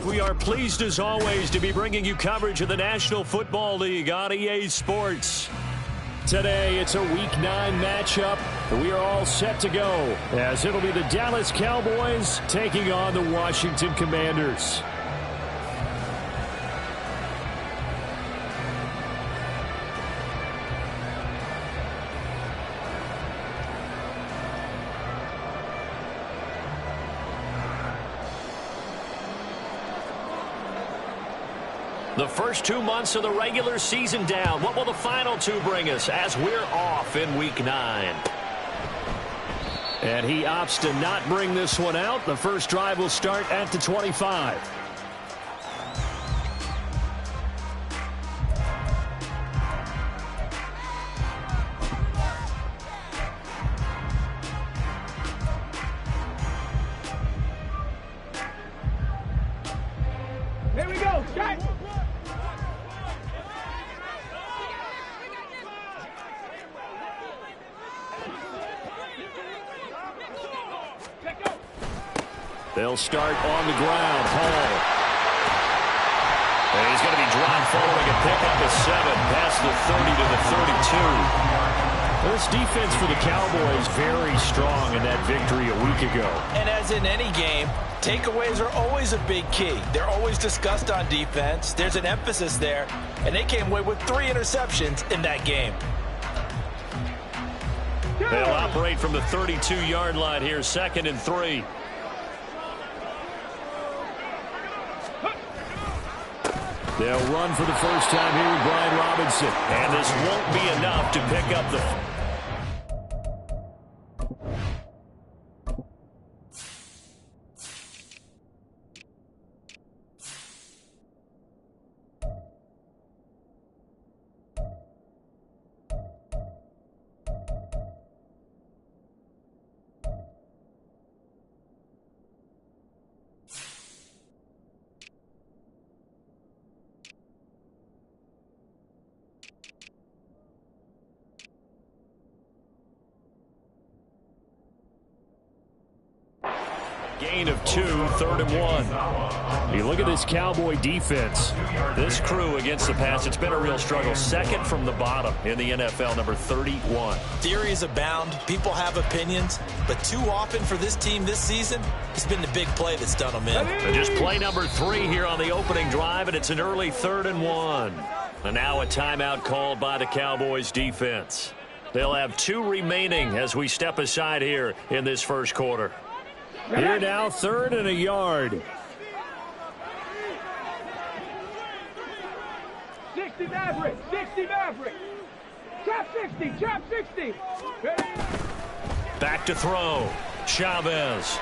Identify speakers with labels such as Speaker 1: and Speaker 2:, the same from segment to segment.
Speaker 1: We are pleased as always to be bringing you coverage of the National Football League on EA Sports. Today, it's a Week 9 matchup. We are all set to go, as it'll be the Dallas Cowboys taking on the Washington Commanders. The first 2 months of the regular season down. What will the final 2 bring us as we're off in Week 9? And he opts to not bring this one out. The first drive will start at the 25.
Speaker 2: Here we go, Catc.
Speaker 1: They'll start on the ground. Hall. And he's going to be dropped following a pickup of 7 past the 30 to the 32. This defense for the Cowboys very strong in that victory a week ago.
Speaker 3: And as in any game, takeaways are always a big key. They're always discussed on defense. There's an emphasis there, and they came away with 3 interceptions in that game.
Speaker 1: They'll operate from the 32-yard line here, 2nd and 3. They'll run for the first time here with Brian Robinson. And this won't be enough to pick up the... Gain of 2, 3rd and 1. You look at this Cowboy defense. This crew against the pass, it's been a real struggle. 2nd from the bottom in the NFL, number 31.
Speaker 3: Theories abound. People have opinions. But too often for this team this season, it's been the big play that's done them in.
Speaker 1: And just play number 3 here on the opening drive, and it's an early 3rd and 1. And now a timeout called by the Cowboys defense. They'll have 2 remaining as we step aside here in this first quarter. Here now, 3rd and a yard.
Speaker 2: 60 Maverick, 60 Maverick. Trap 60, trap 60.
Speaker 1: Back to throw. Chavez.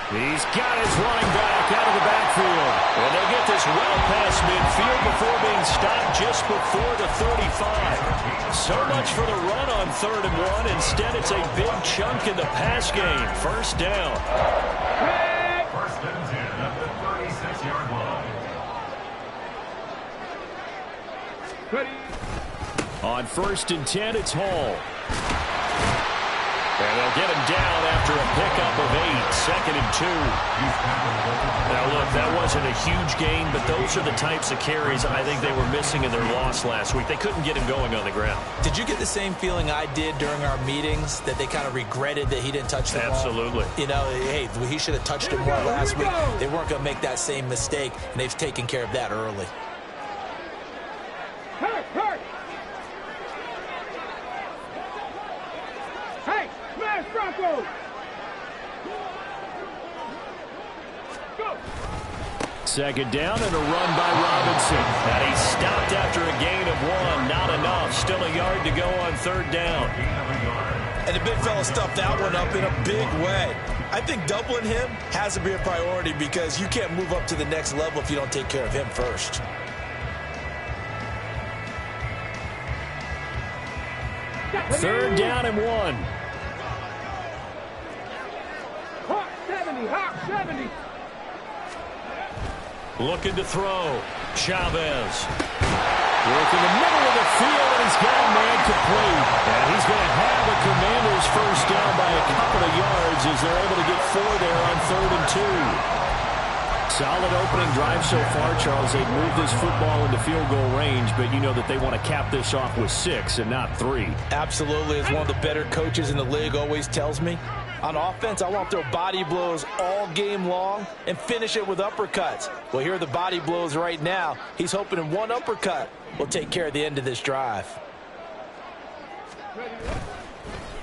Speaker 1: He's got his running back out of the backfield. And they'll get this well past midfield before being stopped just before the 35. So much for the run on 3rd and 1. Instead, it's a big chunk in the pass game. First down.
Speaker 4: First and 10 at the 36-yard line.
Speaker 1: On 1st and 10, it's Hall. And they'll get him down after a pickup of 8, 2nd and 2. Now, look, that wasn't a huge gain, but those are the types of carries I think they were missing in their loss last week. They couldn't get him going on the ground.
Speaker 3: Did you get the same feeling I did during our meetings, that they kind of regretted that he didn't touch the ball?
Speaker 1: Absolutely.
Speaker 3: You know, hey, he should have touched it more last week. They weren't going to make that same mistake, and they've taken care of that early.
Speaker 2: Hurt, hurt. Hey, smash Broncos. Go.
Speaker 1: 2nd down and a run by Robinson. And he stopped after a gain of 1. Not enough. Still a yard to go on 3rd down.
Speaker 3: And the big fella stuffed that one up in a big way. I think doubling him has to be a priority because you can't move up to the next level if you don't take care of him first.
Speaker 1: Third down and 1.
Speaker 2: Hawk 70, Hawk 70.
Speaker 1: Looking to throw. Chavez. Working the middle of the field, and he's got a man complete. And he's going to have the Commanders first down by a couple of yards as they're able to get 4 there on 3rd and 2. Solid opening drive so far, Charles. They've moved this football into field goal range, but you know that they want to cap this off with 6 and not 3.
Speaker 3: Absolutely. As one of the better coaches in the league always tells me, on offense, I want to throw body blows all game long and finish it with uppercuts. Well, here are the body blows right now. He's hoping in one uppercut will take care of the end of this drive.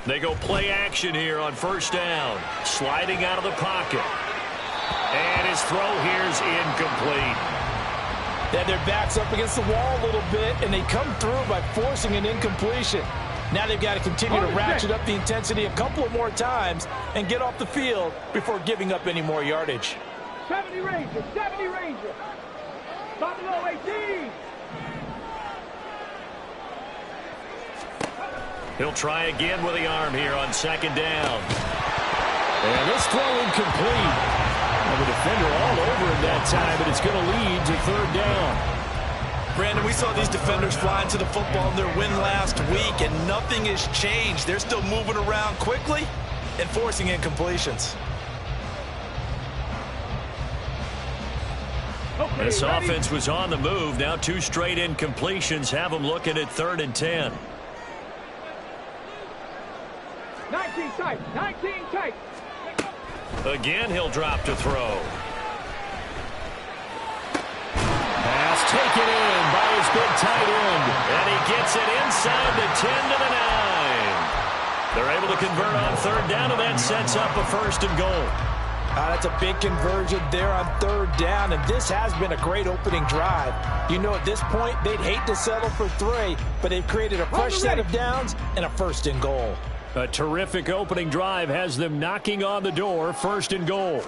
Speaker 1: They go play action here on first down. Sliding out of the pocket. And his throw here's incomplete.
Speaker 3: Then their back's up against the wall a little bit, and they come through by forcing an incompletion. Now they've got to continue to ratchet up the intensity a couple of more times and get off the field before giving up any more yardage.
Speaker 2: 70 Rangers, 70 Rangers. Stop below 18.
Speaker 1: He'll try again with the arm here on second down. And this throw incomplete. And the defender all over him that time, but it's going to lead to third down.
Speaker 3: Brandon, we saw these defenders flying to the football in their win last week, and nothing has changed. They're still moving around quickly and forcing incompletions.
Speaker 2: Okay,
Speaker 1: This
Speaker 2: ready?
Speaker 1: offense was on the move. Now 2 straight incompletions have them looking at 3rd and 10.
Speaker 2: 19 tight, 19 tight.
Speaker 1: Again, he'll drop to throw. Pass taken in by his big tight end. And he gets it inside the 10 to the 9. They're able to convert on third down, and that sets up a 1st and goal.
Speaker 3: That's a big conversion there on third down, and this has been a great opening drive. You know, at this point, they'd hate to settle for 3, but they've created a fresh set of downs and a 1st and goal.
Speaker 1: A terrific opening drive has them knocking on the door, 1st and goal.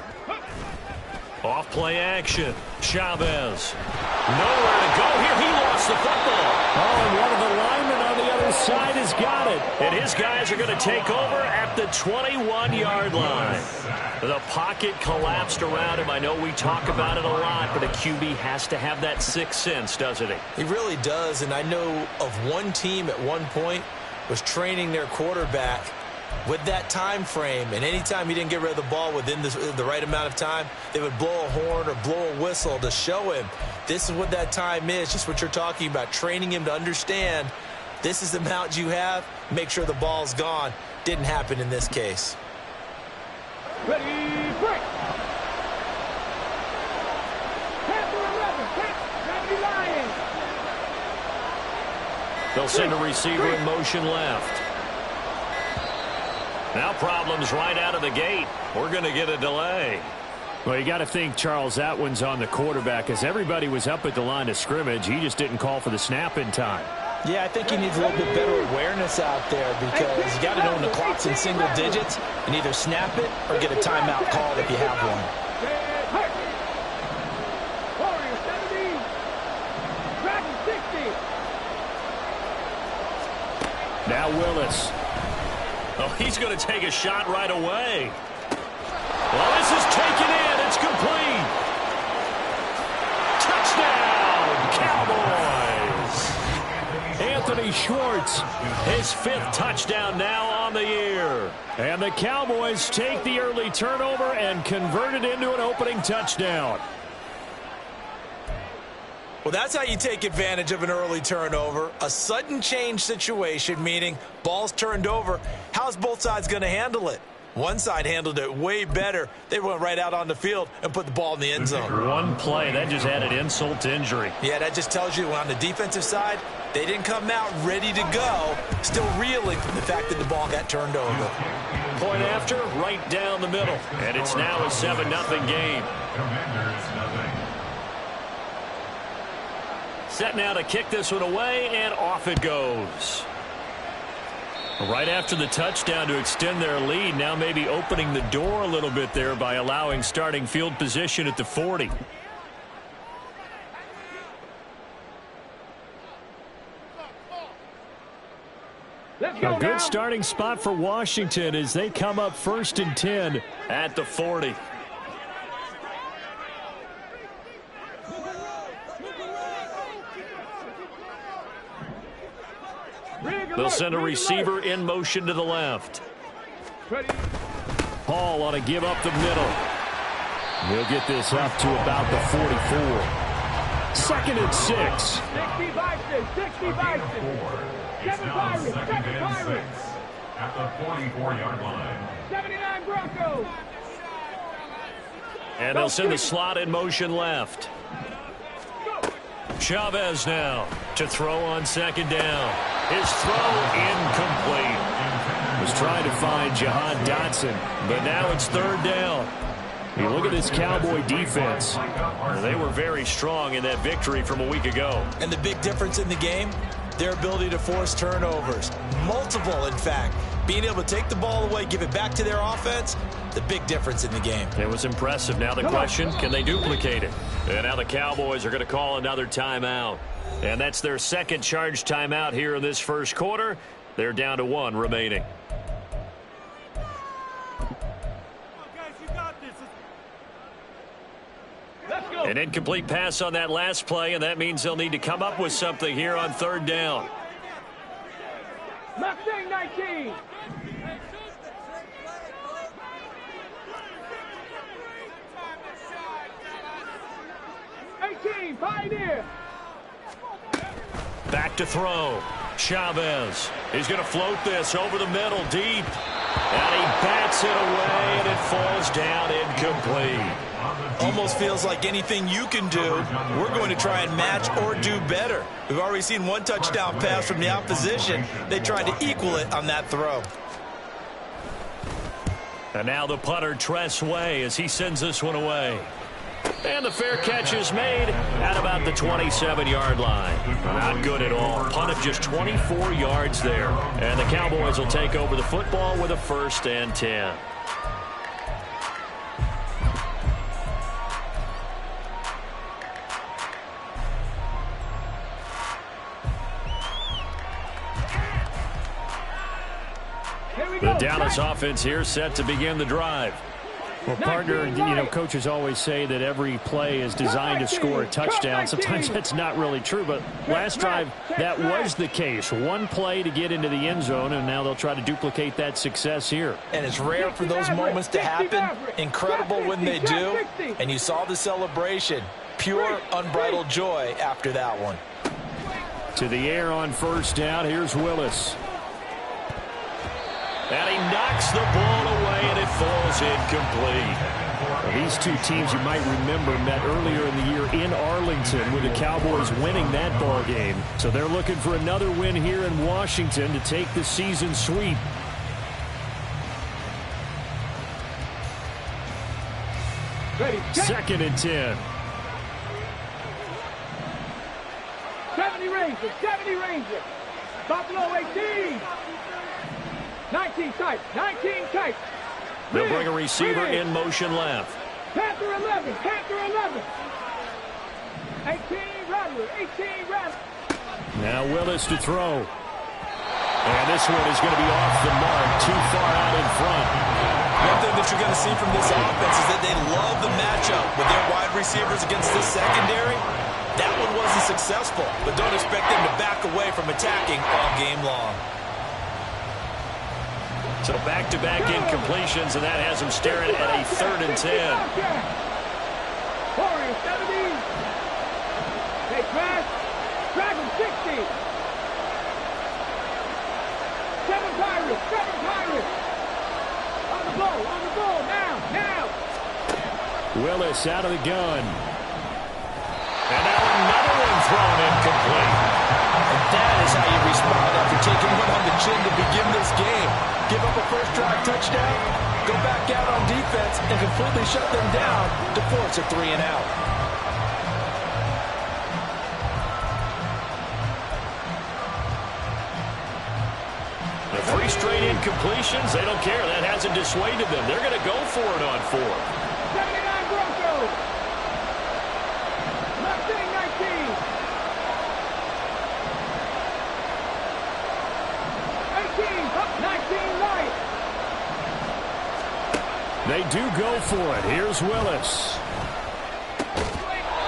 Speaker 1: Off play action. Chavez. Nowhere to go here. He lost the football. Oh, and one of the linemen on the other side has got it. And his guys are going to take over at the 21-yard line. The pocket collapsed around him. I know we talk about it a lot, but a QB has to have that 6th sense, doesn't he?
Speaker 3: He really does, and I know of one team at one point was training their quarterback with that time frame, and anytime he didn't get rid of the ball within the right amount of time, they would blow a horn or blow a whistle to show him this is what that time is, just what you're talking about, training him to understand this is the amount you have, make sure the ball's gone. Didn't happen in this case.
Speaker 2: Ready, break. Panther 11, Catc, Lions.
Speaker 1: They'll send a receiver in motion left. Now problems right out of the gate. We're going to get a delay. Well, you got to think, Charles, that one's on the quarterback, as everybody was up at the line of scrimmage. He just didn't call for the snap in time.
Speaker 3: Yeah, I think he needs a little bit better awareness out there, because you got to know when the clock's in single digits and either snap it or get a timeout called if you have one.
Speaker 2: Warrior 70. Dragon 60.
Speaker 1: Now Willis. Oh, he's going to take a shot right away. Well, this is taken in. It's complete. Touchdown, Cowboys. Anthony Schwartz, his 5th touchdown now on the year. And the Cowboys take the early turnover and convert it into an opening touchdown.
Speaker 3: Well, that's how you take advantage of an early turnover. A sudden change situation, meaning ball's turned over. How's both sides going to handle it? One side handled it way better. They went right out on the field and put the ball in the end zone.
Speaker 1: One play, that just added insult to injury.
Speaker 3: Yeah, that just tells you on the defensive side, they didn't come out ready to go, still reeling from the fact that the ball got turned over.
Speaker 1: Point after, right down the middle. And it's now a 7-0 game.
Speaker 4: Commanders, nothing.
Speaker 1: Set now to kick this one away, and off it goes. Right after the touchdown to extend their lead, now maybe opening the door a little bit there by allowing starting field position at the 40.
Speaker 2: Let's go
Speaker 1: A good
Speaker 2: now.
Speaker 1: starting spot for Washington as they come up 1st and 10 at the 40. They'll send a receiver in motion to the left.
Speaker 2: Ready.
Speaker 1: Paul ought to give up the middle. He'll get this up to about the 44. 2nd and 6.
Speaker 2: 60 Bison, 60 Bison.
Speaker 4: It's
Speaker 2: 7
Speaker 4: now
Speaker 2: Pirates,
Speaker 4: 2nd
Speaker 2: 7
Speaker 4: and
Speaker 2: Pirates.
Speaker 4: 6 at the 44-yard line.
Speaker 2: 79 Broncos.
Speaker 1: And they'll send the slot in motion left. Chavez now to throw on 2nd down. His throw incomplete. Was trying to find Jahan Dotson, but now it's 3rd down. You look at this Cowboy defense. They were very strong in that victory from a week ago.
Speaker 3: And the big difference in the game, their ability to force turnovers. Multiple, in fact. Being able to take the ball away, give it back to their offense, the big difference in the game.
Speaker 1: It was impressive. Now the question, can they duplicate it? And now the Cowboys are going to call another timeout. And that's their 2nd charge timeout here in this first quarter. They're down to 1 remaining. An incomplete pass on that last play, and that means they'll need to come up with something here on 3rd down.
Speaker 2: Mustang 19. Pioneer.
Speaker 1: Back to throw. Chavez. He's going to float this over the middle deep. And he bats it away, and it falls down incomplete.
Speaker 3: Almost feels like anything you can do, we're going to try and match or do better. We've already seen 1 touchdown pass from the opposition. They tried to equal it on that throw.
Speaker 1: And now the punter, Tress Way, as he sends this one away. And the fair catch is made at about the 27-yard line. Not good at all. Punted just 24 yards there. And the Cowboys will take over the football with a 1st and 10. The Dallas offense here set to begin the drive. Well, partner, you know, coaches always say that every play is designed to score a touchdown. Sometimes that's not really true, but last drive, that was the case. 1 play to get into the end zone, and now they'll try to duplicate that success here.
Speaker 3: And it's rare for those moments to happen. Incredible when they do. And you saw the celebration. Pure, unbridled joy after that one.
Speaker 1: To the air on 1st down. Here's Willis. And he knocks the ball away, and it falls incomplete. Well, these two teams, you might remember, met earlier in the year in Arlington with the Cowboys winning that ball game. So they're looking for another win here in Washington to take the season sweep.
Speaker 2: Ready.
Speaker 1: 2nd and 10.
Speaker 2: 70 Rangers, 70 Rangers. Buffalo 18. 19 tight, 19 tight.
Speaker 1: They'll bring a receiver in motion left.
Speaker 2: Panther 11, Panther 11. 18 Rattler, 18 Rattler.
Speaker 1: Now Willis to throw. And this one is going to be off the mark, too far out in front.
Speaker 3: One thing that you're going to see from this offense is that they love the matchup with their wide receivers against this secondary. That one wasn't successful, but don't expect them to back away from attacking all game long.
Speaker 1: So back-to-back incompletions, and that has them staring at a 3rd and 10.
Speaker 2: Warrior 70. They crash. Dragon 60. 7 Pirates, 7 Pirates. On the ball, now.
Speaker 1: Willis out of the gun. And now another one thrown incomplete.
Speaker 3: And that is how you respond after taking one on the chin to begin this game. Give up a first drive touchdown, go back out on defense, and completely shut them down to force a 3 and out.
Speaker 1: The 3 straight incompletions, they don't care. That hasn't dissuaded them. They're going to go for it on 4.
Speaker 2: 79 Broncos. Mustang 19. 19 light.
Speaker 1: They do go for it. Here's Willis.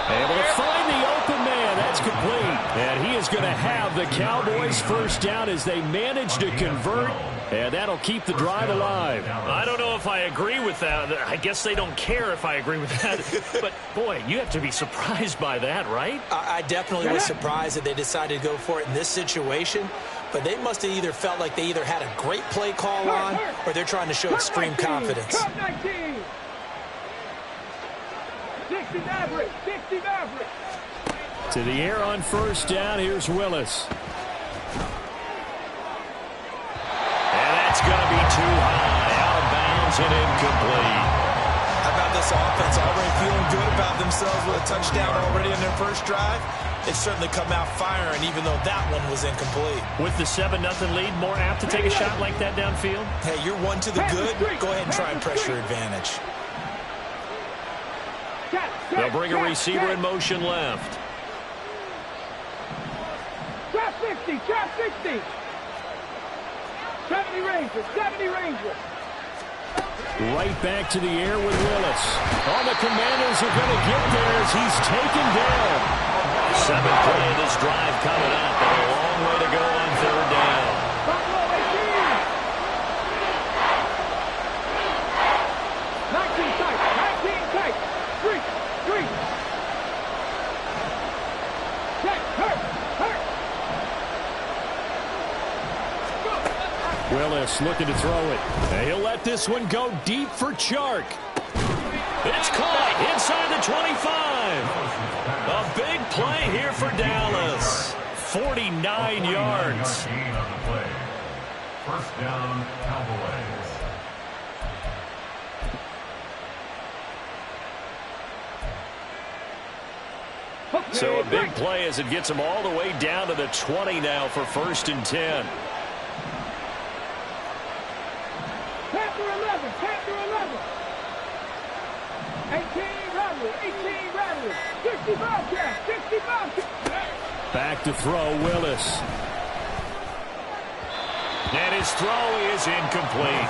Speaker 1: Able to find the open man. That's complete. And he is going to have the Cowboys' 1st down as they manage to convert And that'll keep the drive alive.
Speaker 5: I don't know if I agree with that. I guess they don't care if I agree with that. But, boy, you have to be surprised by that, right?
Speaker 3: I definitely was surprised that they decided to go for it in this situation. But they must have either felt like they either had a great play call on or they're trying to show extreme confidence.
Speaker 2: 19. 60 Maverick. 60 Maverick.
Speaker 1: To the air on first down. Here's Willis. And that's going to be too high. Out of bounds and incomplete.
Speaker 3: How about this offense already feeling good about themselves with a touchdown already in their first drive? They've certainly come out firing, even though that one was incomplete.
Speaker 5: With the 7-0 lead, more apt to take a shot like that downfield?
Speaker 3: Hey, you're one to the good. Go ahead and try and press your advantage.
Speaker 1: They'll bring a receiver in motion left.
Speaker 2: Trap 60. Trap 60. 70 Rangers. 70 Rangers.
Speaker 1: Right back to the air with Willis. All the Commanders are going to get there as he's taken down. 7th play of this drive coming up, but a long way to go on third down.
Speaker 2: Buffalo 18. 19 tight. 19 tight. 3. Check. Hurt.
Speaker 1: Willis looking to throw it. And he'll let this one go deep for Chark. It's caught inside the 25. A big play here for Dallas. 49 yards.
Speaker 4: First down, Cowboys.
Speaker 1: So a big play as it gets him all the way down to the 20 now for 1st and 10.
Speaker 2: Panther 11. Panther 11. 18 Rattler. 18 Rattler. 65 Cats. 65 Cats.
Speaker 1: Back to throw, Willis. And his throw is incomplete.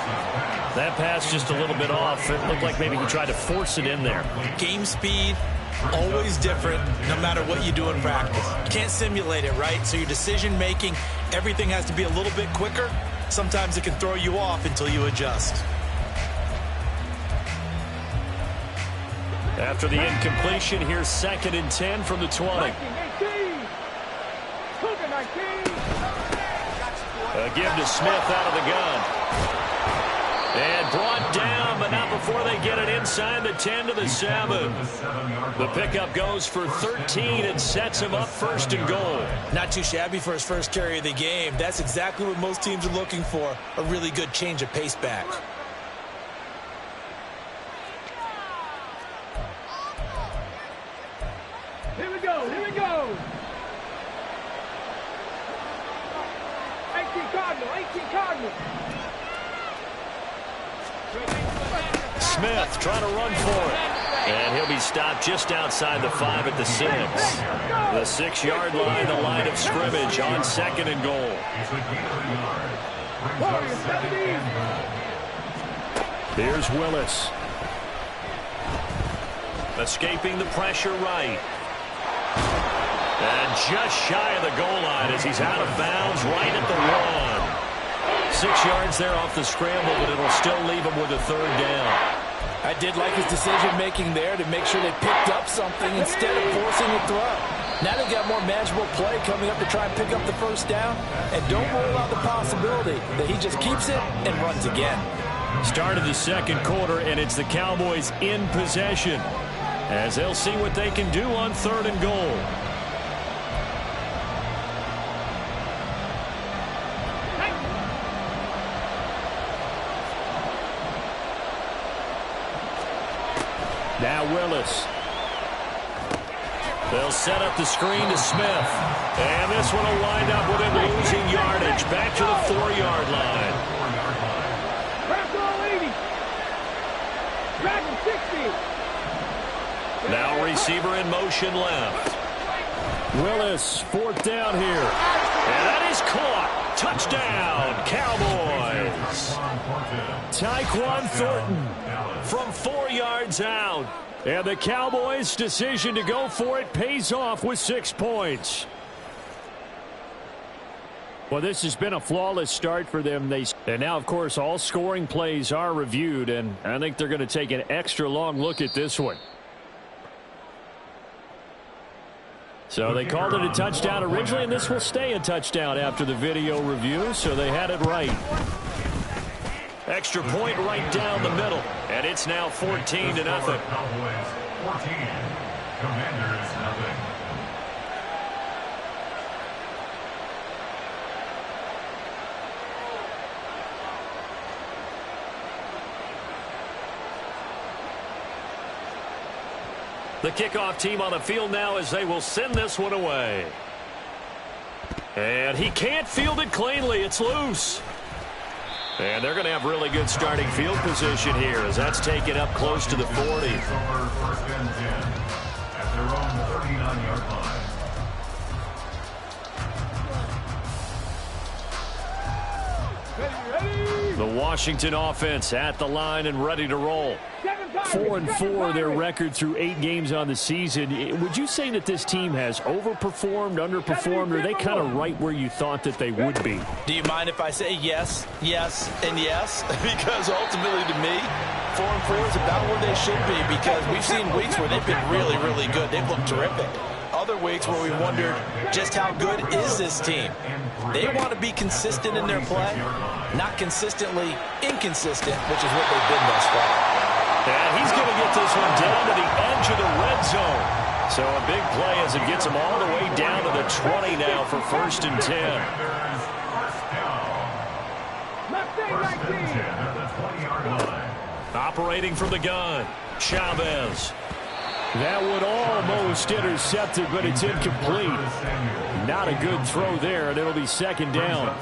Speaker 5: That pass just a little bit off. It looked like maybe he tried to force it in there.
Speaker 3: Game speed, always different, no matter what you do in practice. You can't simulate it, right? So your decision-making, everything has to be a little bit quicker. Sometimes it can throw you off until you adjust.
Speaker 1: After the incompletion, here's 2nd and 10 from the 20.
Speaker 2: 19. Cougar 19.
Speaker 1: A give to Smith out of the gun. And brought down, but not before they get it inside the 10 to the 7. The pickup goes for 13 and sets him up 1st and goal.
Speaker 3: Not too shabby for his first carry of the game. That's exactly what most teams are looking for, a really good change of pace back.
Speaker 2: Here we go. 18 Cardinal.
Speaker 1: Smith trying to run for it. And he'll be stopped just outside the 5 at the 6. The 6-yard line, the line of scrimmage on 2nd and goal. Here's Willis. Escaping the pressure right. And just shy of the goal line as he's out of bounds right at the 1. 6 yards there off the scramble, but it'll still leave him with a 3rd down.
Speaker 3: I did like his decision-making there to make sure they picked up something instead of forcing a throw. Now they've got more manageable play coming up to try and pick up the 1st down. And don't rule out the possibility that he just keeps it and runs again.
Speaker 1: Start of the 2nd quarter, and it's the Cowboys in possession as they'll see what they can do on 3rd and goal. Now Willis. They'll set up the screen to Smith. And this one will wind up with him losing yardage. Back to the 4-yard line. Now receiver in motion left. Willis, 4th down here. And that is caught. Touchdown, Cowboys. Tyquan Thornton from 4 yards out. And the Cowboys' decision to go for it pays off with 6 points. Well, this has been a flawless start for them. And now, of course, all scoring plays are reviewed, and I think they're going to take an extra long look at this one. So they called it a touchdown originally, and this will stay a touchdown after the video review, so they had it right.
Speaker 5: Extra point right down the middle, and it's now 14-0.
Speaker 4: Cowboys 14, Commanders nothing.
Speaker 5: The kickoff team on the field now as they will send this one away. And he can't field it cleanly. It's loose. And they're going to have really good starting field position here as that's taken up close to the 40.
Speaker 4: Over first and 10 at their own 39-yard line.
Speaker 1: The Washington offense at the line and ready to roll. 4-4 their record through 8 games on the season. Would you say that this team has overperformed, underperformed, or are they kind of right where you thought that they would be?
Speaker 3: Do you mind if I say yes, yes, and yes? Because ultimately to me, 4-4 is about where they should be because we've seen weeks where they've been really, really good. They've looked terrific. Other weeks where we wondered just how good is this team. They want to be consistent in their play, not consistently inconsistent, which is what they've been thus far.
Speaker 5: And he's going to get this one down to the edge of the red zone. So a big play as it gets him all the way down to the 20 now for first and 10. Operating from the gun, Chavez.
Speaker 1: That one almost intercepted, but it's incomplete. Not a good throw there, and it'll be second down.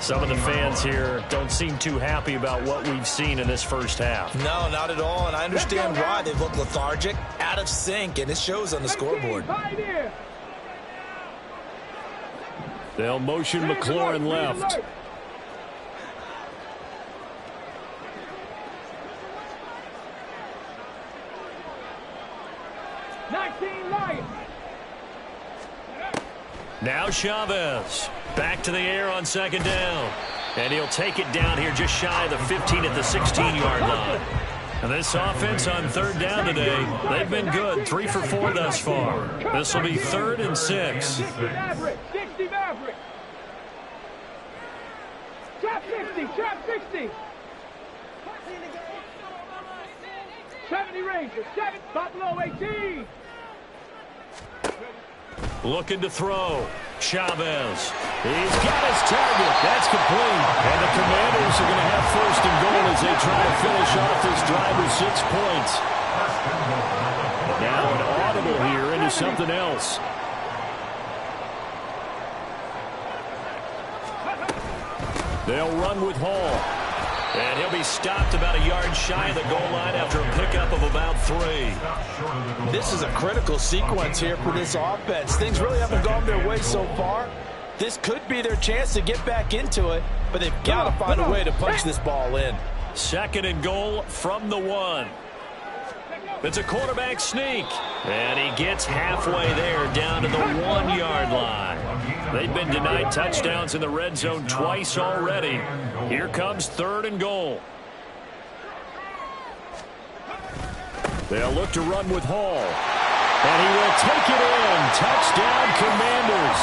Speaker 5: Some of the fans here don't seem too happy about what we've seen in this first half.
Speaker 3: No, not at all, and I understand why. They've looked lethargic, out of sync, and it shows on the scoreboard.
Speaker 1: They'll motion McLaurin left.
Speaker 5: Now Chavez back to the air on second down. And he'll take it down here just shy of the 15 at the 16-yard line. And this offense on third down today, they've been good. 3 for 4 thus far. This will be 3rd and 6.
Speaker 2: 60 Maverick. Trap 60. 70 Rangers. 7 Buffalo 18.
Speaker 5: Looking to throw. Chavez. He's got his target. That's complete.
Speaker 1: And the Commanders are going to have first and goal as they try to finish off this drive with 6 points. Now an audible here into something else. They'll run with Hall.
Speaker 5: And he'll be stopped about a yard shy of the goal line after a pickup of about 3.
Speaker 3: This is a critical sequence here for this offense. Things really haven't gone their way so far. This could be their chance to get back into it, but they've got to find a way to punch this ball in.
Speaker 5: 2nd and goal from the 1. It's a quarterback sneak. And he gets halfway there down to the 1-yard line. They've been denied touchdowns in the red zone twice already. Here comes 3rd and goal.
Speaker 1: They'll look to run with Hall. And he will take it in. Touchdown, Commanders.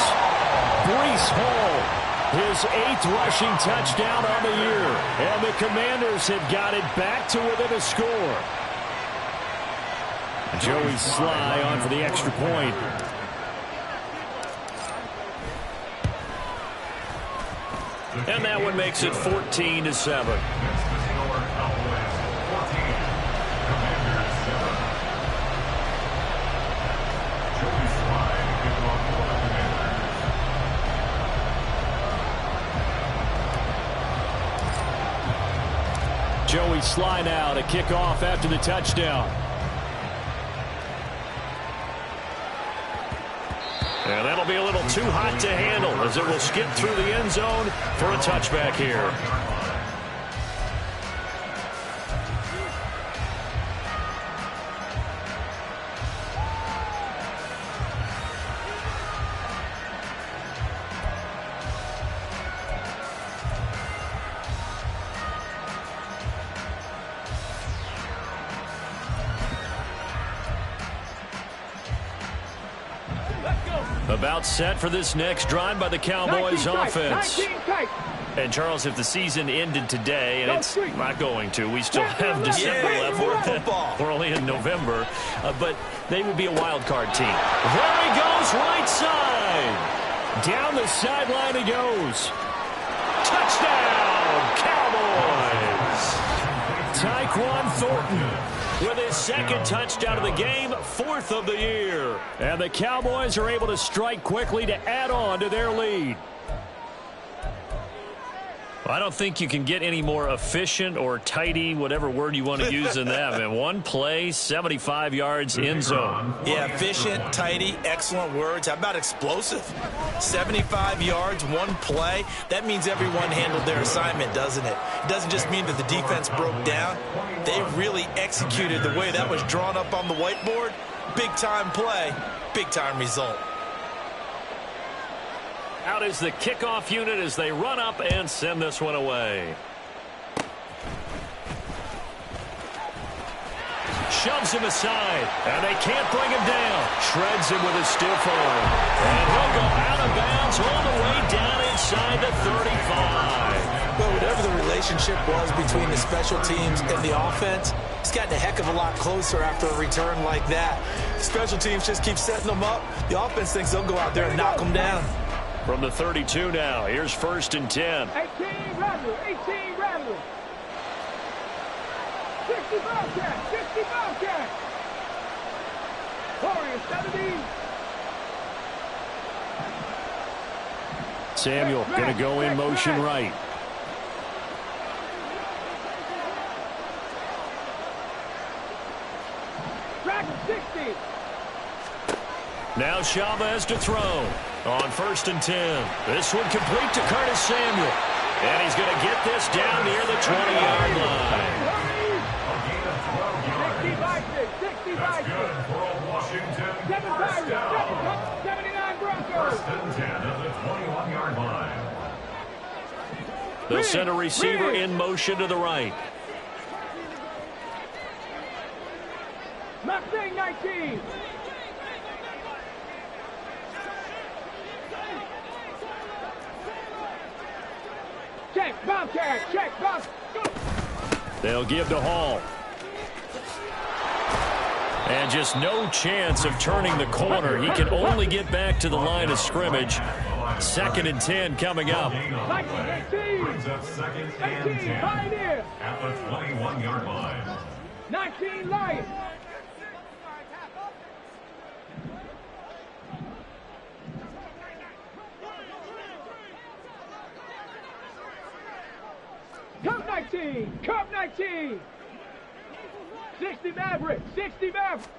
Speaker 1: Breece Hall, his 8th rushing touchdown on the year. And the Commanders have got it back to within a score. Joey Sly on for the extra point.
Speaker 5: And that one makes it 14-7.
Speaker 1: Joey Sly now to kick off after the touchdown.
Speaker 5: And that'll be a little too hot to handle as it will skip through the end zone for a touchback here. About set for this next drive by the Cowboys offense.
Speaker 2: 19 tight.
Speaker 5: And, Charles, if the season ended today, and it's not going to, we still have December left. We're only in November. But they would be a wild card team. There he goes, right side. Down the sideline he goes. Touchdown, Cowboys. Tyquan Thornton with his second touchdown of the game, 4th of the year. And the Cowboys are able to strike quickly to add on to their lead. I don't think you can get any more efficient or tidy, whatever word you want to use in that. Man, one play, 75 yards in zone.
Speaker 3: Yeah, efficient, tidy, excellent words. How about explosive? 75 yards, one play. That means everyone handled their assignment, doesn't it? It doesn't just mean that the defense broke down. They really executed the way that was drawn up on the whiteboard. Big-time play, big-time result.
Speaker 5: Out is the kickoff unit as they run up and send this one away. Shoves him aside, and they can't bring him down. Shreds him with a stiff arm. And he'll go out of bounds all the way down inside the 35.
Speaker 3: Well, whatever the relationship was between the special teams and the offense, it's gotten a heck of a lot closer after a return like that. Special teams just keep setting them up. The offense thinks they'll go out there and knock them down.
Speaker 5: From the 32 now, here's 1st and 10.
Speaker 2: 18 Rattler, 18 Rattler. 60 Bobcat, 60 Bobcat. Warriors 70.
Speaker 5: Samuel going to go in motion right.
Speaker 2: Track 60.
Speaker 5: Now Chavez to throw. On 1st and 10. This one complete to Curtis Samuel. And he's going to get this down near the 20-yard line.
Speaker 2: 60 by 6, 60 by 6. 7 Pirates, 79 Broncos.
Speaker 4: 1st and 10 at the 21-yard line.
Speaker 5: They'll send a receiver in motion to the right.
Speaker 2: Mustang 19. Check, Bobcat, check, Bobcat.
Speaker 5: They'll give to Hall. And just no chance of turning the corner. He can only get back to the line of scrimmage. 2nd and 10 coming up.
Speaker 2: 18,
Speaker 4: Brings up 2nd and 10
Speaker 2: Pioneer.
Speaker 4: at the 21-yard line.
Speaker 2: 19 Lions. Cup 19, Cup 19. 60 Maverick, 60 Maverick.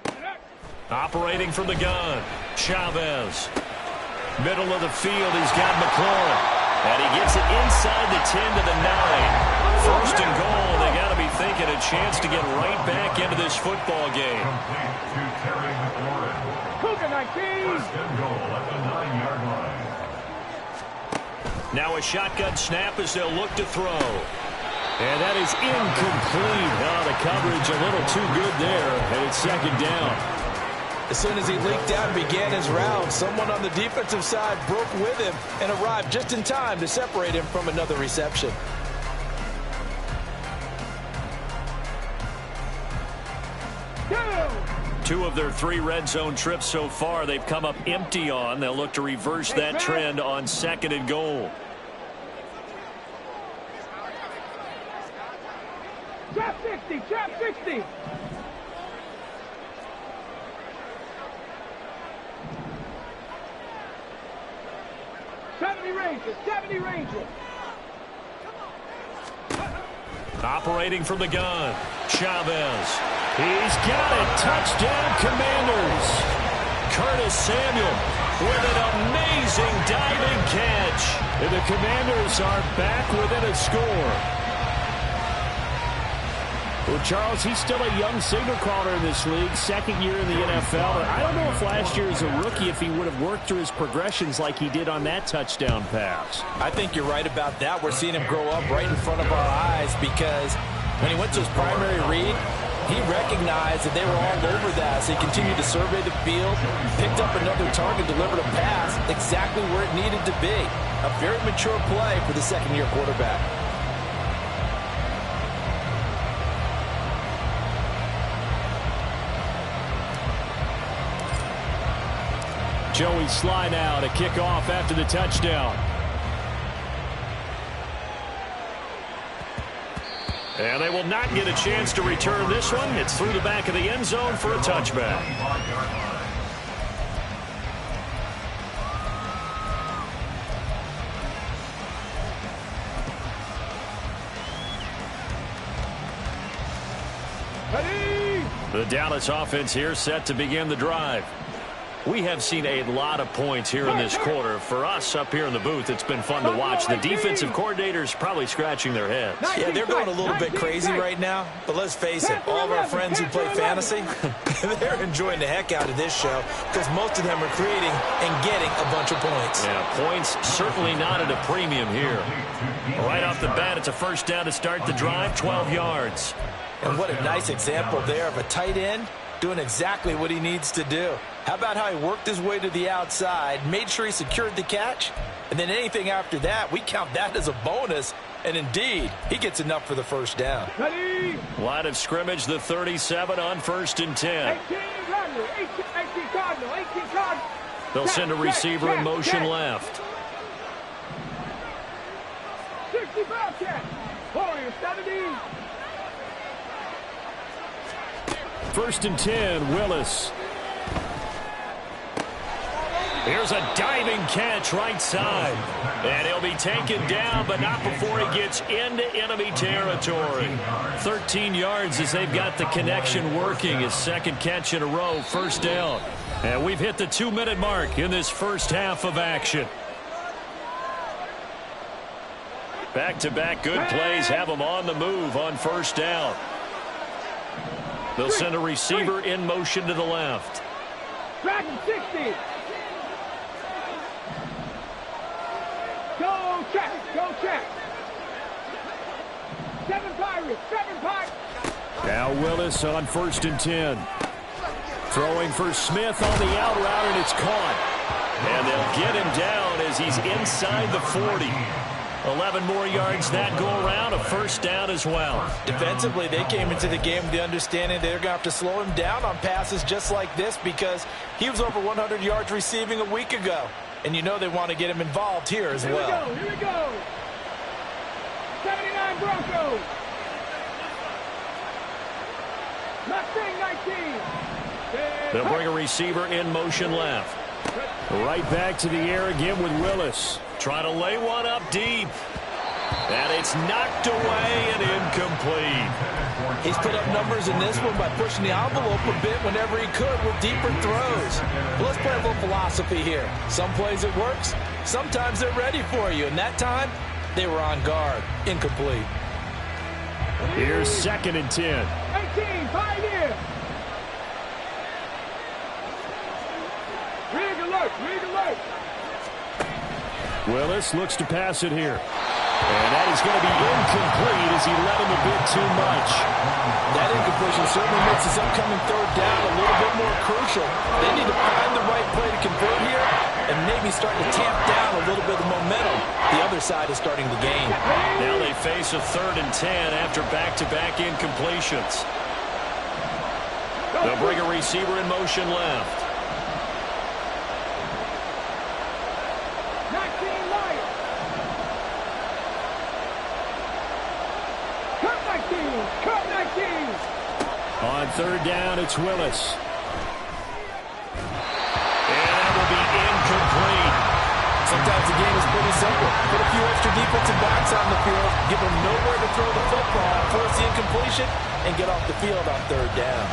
Speaker 5: Operating from the gun, Chavez. Middle of the field, he's got McLaurin. And he gets it inside the 10 to the 9. 1st and goal, they got to be thinking a chance to get right back into this football game.
Speaker 4: Complete to Terry McLaurin.
Speaker 2: Cougar 19.
Speaker 4: 1st and goal at the 9-yard line.
Speaker 5: Now a shotgun snap as they'll look to throw. And that is incomplete. Oh, the coverage a little too good there, and it's 2nd down.
Speaker 3: As soon as he leaked out and began his route, someone on the defensive side broke with him and arrived just in time to separate him from another reception.
Speaker 5: Two of their 3 red zone trips so far, they've come up empty on. They'll look to reverse that trend on 2nd and goal.
Speaker 2: Trap 60, trap 60. '70 Ranger.
Speaker 5: Operating from the gun, Chavez. He's got it. Touchdown, Commanders. Curtis Samuel with an amazing diving catch. And the Commanders are back within a score.
Speaker 6: Well, Charles, he's still a young signal caller in this league, 2nd year in the NFL. I don't know if last year as a rookie, if he would have worked through his progressions like he did on that touchdown pass.
Speaker 3: I think you're right about that. We're seeing him grow up right in front of our eyes because when he went to his primary read, He recognized that they were all over that as he continued to survey the field, picked up another target, delivered a pass exactly where it needed to be. A very mature play for the second-year quarterback.
Speaker 6: Joey Sly now to kick off after the touchdown.
Speaker 5: And they will not get a chance to return this one. It's through the back of the end zone for a touchback. The Dallas offense here set to begin the drive. We have seen a lot of points here in this quarter. For us up here in the booth, it's been fun to watch. The defensive coordinators probably scratching their heads.
Speaker 3: Yeah, they're going a little bit crazy right now. But let's face it, all of our friends who play fantasy, they're enjoying the heck out of this show because most of them are creating and getting a bunch of points.
Speaker 5: Yeah, points certainly not at a premium here. Right off the bat, it's a first down to start the drive, 12 yards.
Speaker 3: And what a nice example there of a tight end doing exactly what he needs to do. How about how he worked his way to the outside, made sure he secured the catch, and then anything after that, we count that as a bonus. And indeed, he gets enough for the first down.
Speaker 2: Ready?
Speaker 5: Line of scrimmage, the 37 on 1st and 10.
Speaker 2: 18 Cardinal.
Speaker 5: They'll send a receiver in motion left.
Speaker 2: 65 catch. Warriors 70.
Speaker 6: 1st and 10, Willis.
Speaker 5: Here's a diving catch right side. And he'll be taken down, but not before he gets into enemy territory. 13 yards as they've got the connection working. His second catch in a row, first down. And we've hit the 2-minute mark in this first half of action. Back-to-back good plays have them on the move on first down. They'll send a receiver in motion to the left.
Speaker 2: Dragon 60. Go check. 7 Pirates.
Speaker 6: Now Willis on 1st and 10. Throwing for Smith on the out route, and it's caught. And they'll get him down as he's inside the 40. 11 more yards that go around, a first down as well.
Speaker 3: Defensively, they came into the game with the understanding they're going to have to slow him down on passes just like this because he was over 100 yards receiving a week ago. And you know they want to get him involved here as well.
Speaker 2: Here we go. 79 Broncos. Mustang 19.
Speaker 5: They'll bring a receiver in motion left.
Speaker 6: Right back to the air again with Willis.
Speaker 5: Trying to lay one up deep. And it's knocked away and incomplete.
Speaker 3: He's put up numbers in this one by pushing the envelope a bit whenever he could with deeper throws. But let's play a little philosophy here. Some plays it works. Sometimes they're ready for you. And that time, they were on guard. Incomplete.
Speaker 6: Here's 2nd and 10.
Speaker 2: 18, Pioneer. Rig alert.
Speaker 6: Willis looks to pass it here. And that is going to be incomplete as he let him a bit too much.
Speaker 3: That incompletion certainly makes this upcoming third down a little bit more crucial. They need to find the right play to convert here and maybe start to tamp down a little bit of momentum. The other side is starting to gain.
Speaker 5: Now they face a 3rd and 10 after back-to-back incompletions. They'll bring a receiver in motion left.
Speaker 2: 19 Lions. Cut 19.
Speaker 6: On 3rd down, it's Willis.
Speaker 5: And that will be incomplete.
Speaker 3: Sometimes the game is pretty simple. Put a few extra defensive backs on the field, give them nowhere to throw the football, force the incompletion, and get off the field on 3rd down.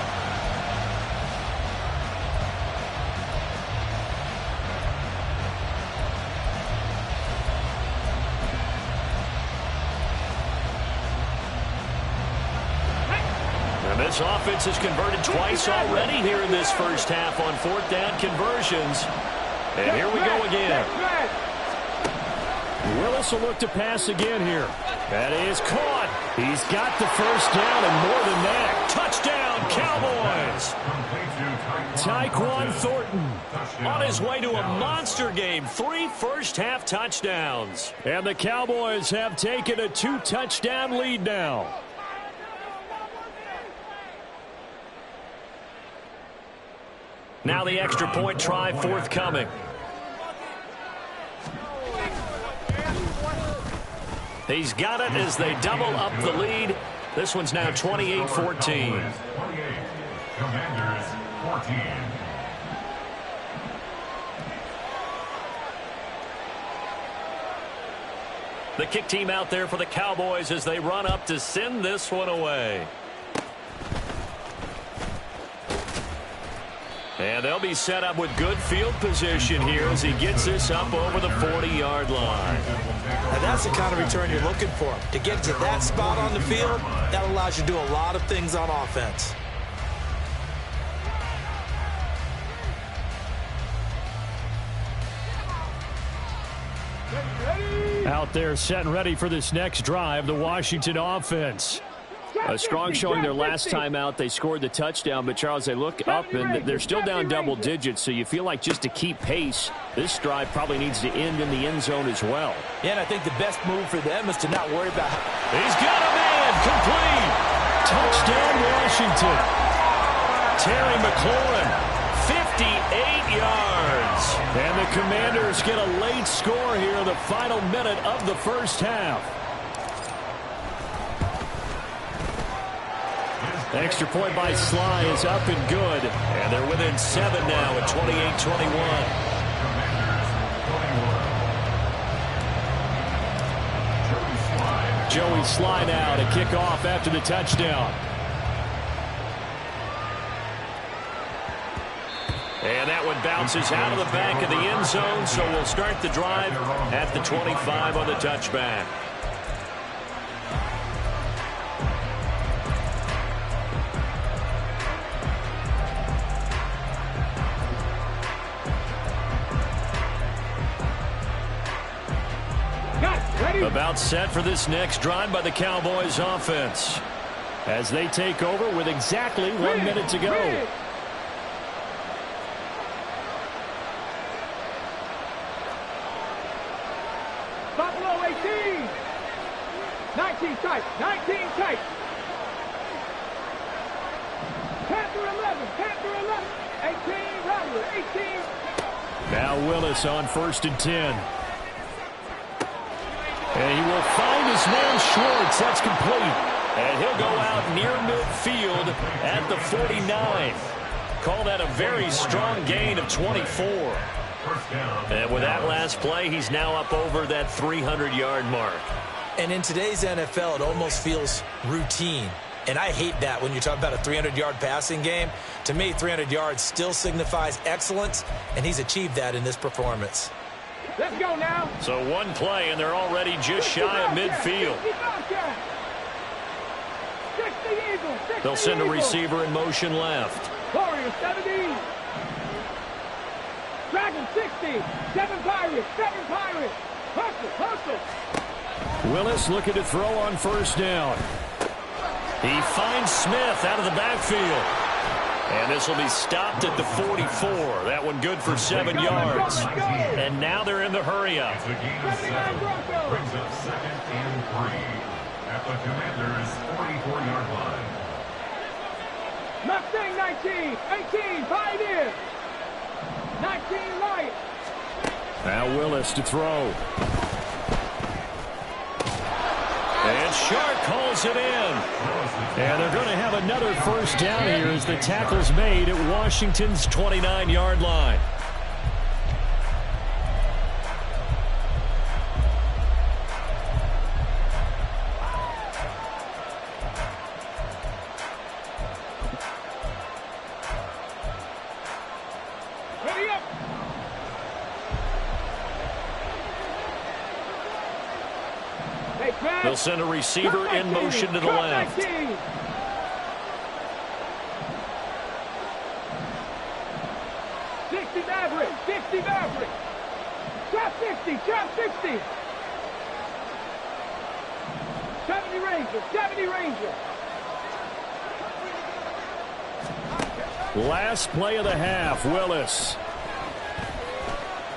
Speaker 5: And this offense has converted twice already here in this first half on 4th down conversions. And here we go again.
Speaker 6: Willis will look to pass again here. That is caught. He's got the first down and more than that. Touchdown, Cowboys. Tyquan Thornton on his way to a monster game. 3 first-half touchdowns. And the Cowboys have taken a 2-touchdown lead now. Now the extra point try forthcoming. He's got it as they double up the lead. This one's now 28-14.
Speaker 4: 28, Commanders 14.
Speaker 5: The kick team out there for the Cowboys as they run up to send this one away. And they'll be set up with good field position here as he gets this up over the 40-yard line.
Speaker 3: Now that's the kind of return you're looking for. To get to that spot on the field, that allows you to do a lot of things on offense.
Speaker 6: Out there set and ready for this next drive, the Washington offense. A strong showing their last time out. They scored the touchdown, but, Charles, they look up, and they're still down double digits, so you feel like just to keep pace, this drive probably needs to end in the end zone as well.
Speaker 3: Yeah, and I think the best move for them is to not worry about
Speaker 6: He's got a man, complete. Touchdown, Washington. Terry McLaurin, 58 yards. And the Commanders get a late score here in the final minute of the first half. Extra point by Sly is up and good. And they're within 7 now at 28-21. Joey Sly now to kick off after the touchdown. And that one bounces out of the back of the end zone, so we'll start the drive at the 25 on the touchback. About set for this next drive by the Cowboys offense as they take over with exactly 1 minute to go.
Speaker 2: Buffalo 18. 19 tight. 19 tight. Panther 11. Panther 11. 18 Rattler. 18.
Speaker 6: Now Willis on 1st and 10. And he will find his man Schwartz. That's complete. And he'll go out near midfield at the 49. Call that a very strong gain of 24. And with that last play, he's now up over that 300-yard mark.
Speaker 3: And in today's NFL, it almost feels routine. And I hate that when you talk about a 300-yard passing game. To me, 300 yards still signifies excellence, and he's achieved that in this performance.
Speaker 2: Let's go now.
Speaker 5: So one play, and they're already just shy of midfield. They'll send a receiver in motion left.
Speaker 2: Warriors 70. Dragon 60. 7 Pirates. 7 Pirates. Hustle, hustle.
Speaker 6: Willis looking to throw on 1st down.
Speaker 5: He finds Smith out of the backfield. And this will be stopped at the 44. That one good for 7 yards. And now they're in the hurry-up.
Speaker 4: It's a gain of 7. Brings up 2nd and 3 at the Commanders' 44-yard line.
Speaker 2: Mustang 19. 18. Pioneer. 19 Lions.
Speaker 6: Now Willis to throw.
Speaker 5: And Shark calls it in.
Speaker 6: And they're going to have another 1st down here as the tackle's made at Washington's 29-yard line.
Speaker 2: Ready up.
Speaker 5: They'll send a receiver in motion to the left.
Speaker 2: 19. Maverick, 60 Maverick. Trap 60, trap 60. 70 Ranger, 70 Ranger.
Speaker 6: Last play of the half, Willis.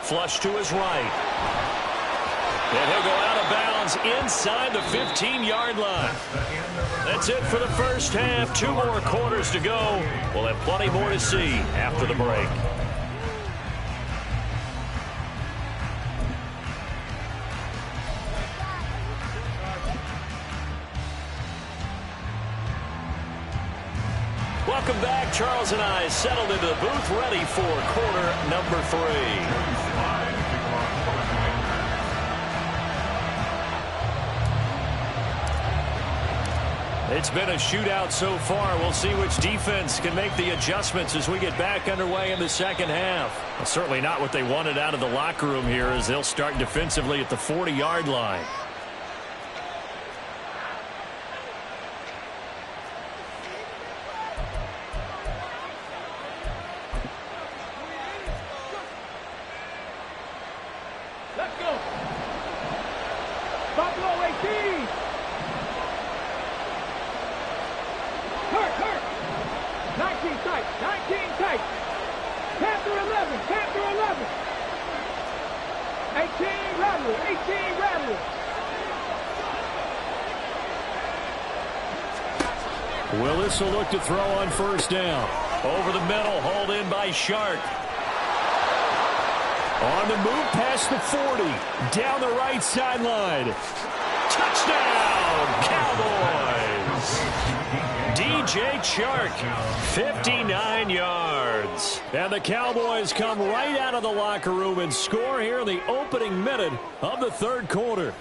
Speaker 5: Flush to his right. And he'll go out of bounds inside the 15-yard line. That's it for the first half. 2 more quarters to go. We'll have plenty more to see after the break. Welcome back. Charles and I settled into the booth, ready for quarter number 3. It's been a shootout so far. We'll see which defense can make the adjustments as we get back underway in the second half. Well, certainly not what they wanted out of the locker room here, as they'll start defensively at the 40-yard line.
Speaker 2: Let's go. Buffalo 18. Hurt. 19 tight. 19 tight. Panther 11. Panther 11. 18 Rattler. 18 Rattler.
Speaker 6: Willis will look to throw on first down.
Speaker 5: Over the middle, hauled in by Shark.
Speaker 6: On the move past the 40. Down the right sideline.
Speaker 5: Touchdown, Cowboys! DJ Chark, 59 yards.
Speaker 6: And the Cowboys come right out of the locker room and score here in the opening minute of the third quarter.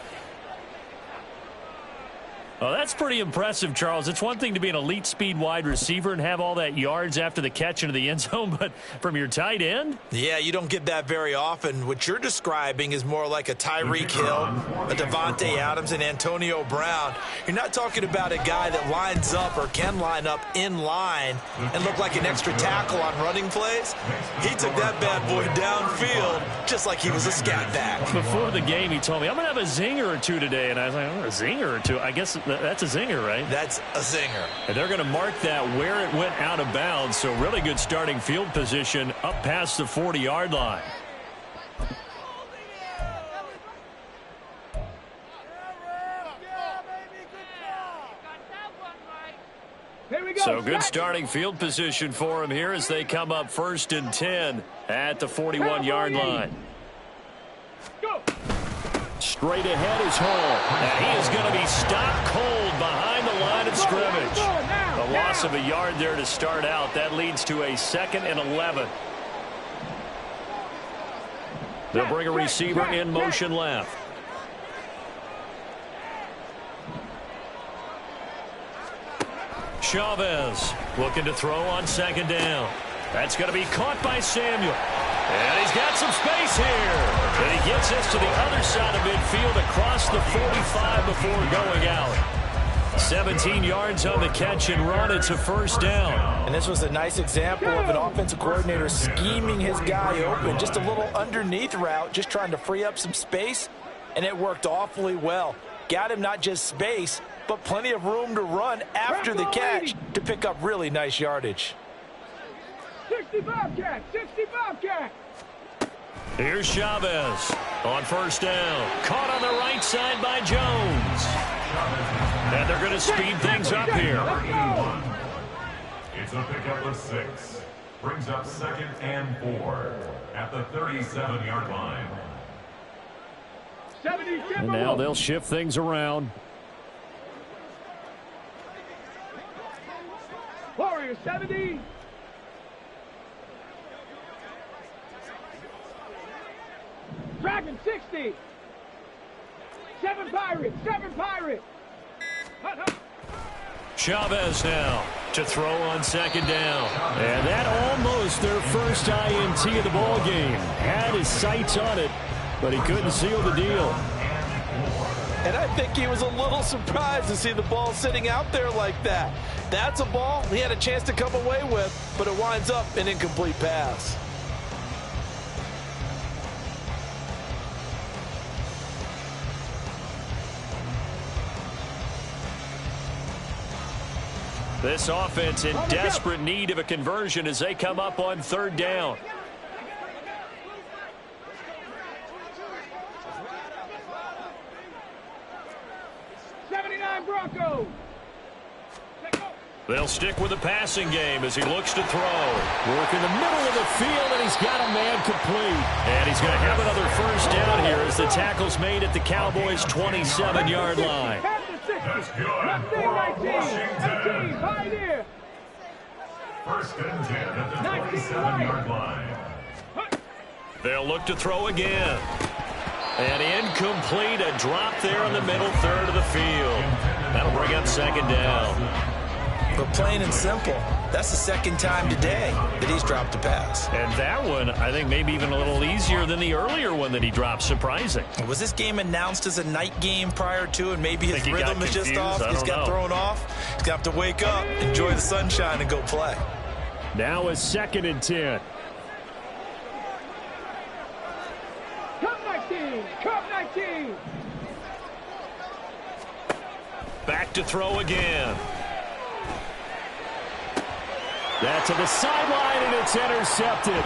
Speaker 5: Oh, that's pretty impressive, Charles. It's one thing to be an elite speed wide receiver and have all that yards after the catch into the end zone, but from your tight end?
Speaker 3: Yeah, you don't get that very often. What you're describing is more like a Tyreek Hill, a Devontae Adams, and Antonio Brown. You're not talking about a guy that lines up or can line up in line and look like an extra tackle on running plays. He took that bad boy downfield just like he was a scat back.
Speaker 5: Before the game, he told me, I'm going to have a zinger or two today. And I was like, oh, a zinger or two? I guess that's a zinger, right?
Speaker 3: That's a zinger.
Speaker 5: And they're going to mark that where it went out of bounds. So really good starting field position up past the 40-yard line. So good starting field position for him here as they come up 1st and 10 at the 41-yard line.
Speaker 2: Go.
Speaker 6: Straight ahead is Hall.
Speaker 5: And he is going to be stopped cold behind the line of scrimmage. A loss of a yard there to start out. That leads to a 2nd and 11. They'll bring a receiver in motion left. Chavez looking to throw on 2nd down. That's going to be caught by Samuel. And he's got some space here. And he gets us to the other side of midfield across the 45 before going out. 17 yards on the catch and run. It's a 1st down.
Speaker 3: And this was a nice example of an offensive coordinator scheming his guy open. Just a little underneath route, just trying to free up some space. And it worked awfully well. Got him not just space, but plenty of room to run after the catch to pick up really nice yardage.
Speaker 2: 65 Catc, 65 Catc.
Speaker 5: Here's Chavez on 1st down. Caught on the right side by Jones. And they're going to speed things up here.
Speaker 4: It's a pickup of 6. Brings up 2nd and 4 at the 37-yard line.
Speaker 6: And now they'll shift things around.
Speaker 2: Warriors 70. Dragon 60. 7 Pirates. 7 Pirates.
Speaker 5: Chavez now to throw on 2nd down.
Speaker 6: And that almost their first INT of the ball game. Had his sights on it, but he couldn't seal the deal.
Speaker 3: And I think he was a little surprised to see the ball sitting out there like that. That's a ball he had a chance to come away with, but it winds up an incomplete pass.
Speaker 5: This offense in desperate need of a conversion as they come up on third down.
Speaker 2: Broncos.
Speaker 5: They'll stick with the passing game as he looks to throw. Work in the middle of the field, and he's got a man complete. And he's going to have another first down here as the tackle's made at the Cowboys' 27-yard line.
Speaker 4: That's good for Washington. First and 10 at the 27-yard line.
Speaker 5: They'll look to throw again. And incomplete, a drop there in the middle third of the field. That'll bring up second down.
Speaker 3: But plain and simple, that's the second time today that he's dropped a pass.
Speaker 5: And that one, I think, maybe even a little easier than the earlier one that he dropped. Surprising.
Speaker 3: Was this game announced as a night game prior to, and maybe his rhythm is just off?
Speaker 5: He's got
Speaker 3: thrown off. He's going to have to wake up, enjoy the sunshine, and go play.
Speaker 6: Now a 2nd and 10.
Speaker 2: Cup 19.
Speaker 5: Back to throw again.
Speaker 6: That's to the sideline, and it's intercepted.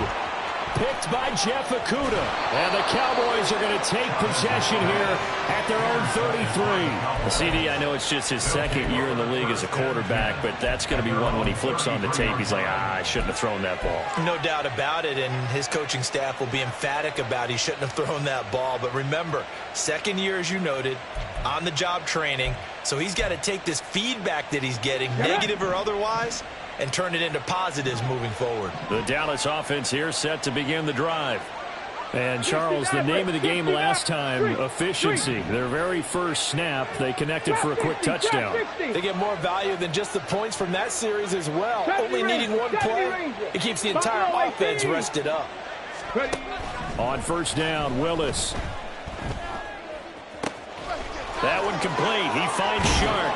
Speaker 6: Picked by Jeff Okudah. And the Cowboys are going to take possession here at their own 33.
Speaker 5: CD, I know it's just his second year in the league as a quarterback, but that's going to be one when he flips on the tape. He's like, I shouldn't have thrown that ball.
Speaker 3: No doubt about it, and his coaching staff will be emphatic about he shouldn't have thrown that ball. But remember, second year, as you noted, on-the-job training, so he's got to take this feedback that he's getting, negative or otherwise, and turn it into positives moving forward.
Speaker 5: The Dallas offense here set to begin the drive.
Speaker 6: And, Charles, the name of the game last time, efficiency. Their very first snap, they connected for a quick touchdown.
Speaker 3: They get more value than just the points from that series as well. Only needing one play, it keeps the entire offense rested up.
Speaker 6: On first down, Willis.
Speaker 5: That one complete. He finds Shark.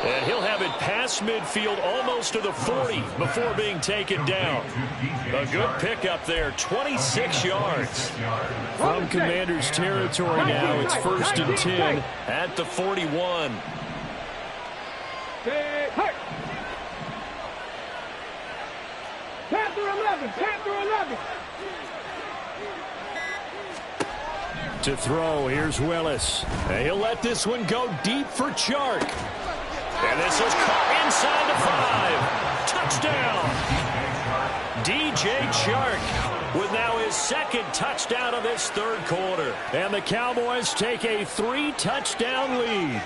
Speaker 5: And he'll have it past midfield almost to the 40 before being taken down. A good pickup there, 26 yards.
Speaker 6: From Commander's territory now, it's 1st and 10
Speaker 5: at the 41.
Speaker 2: Panther 11.
Speaker 6: To throw, here's Willis. And he'll let this one go deep for Chark.
Speaker 5: And this is caught inside the 5. Touchdown. DJ Chark with now his second touchdown of this third quarter.
Speaker 6: And the Cowboys take a 3-touchdown lead.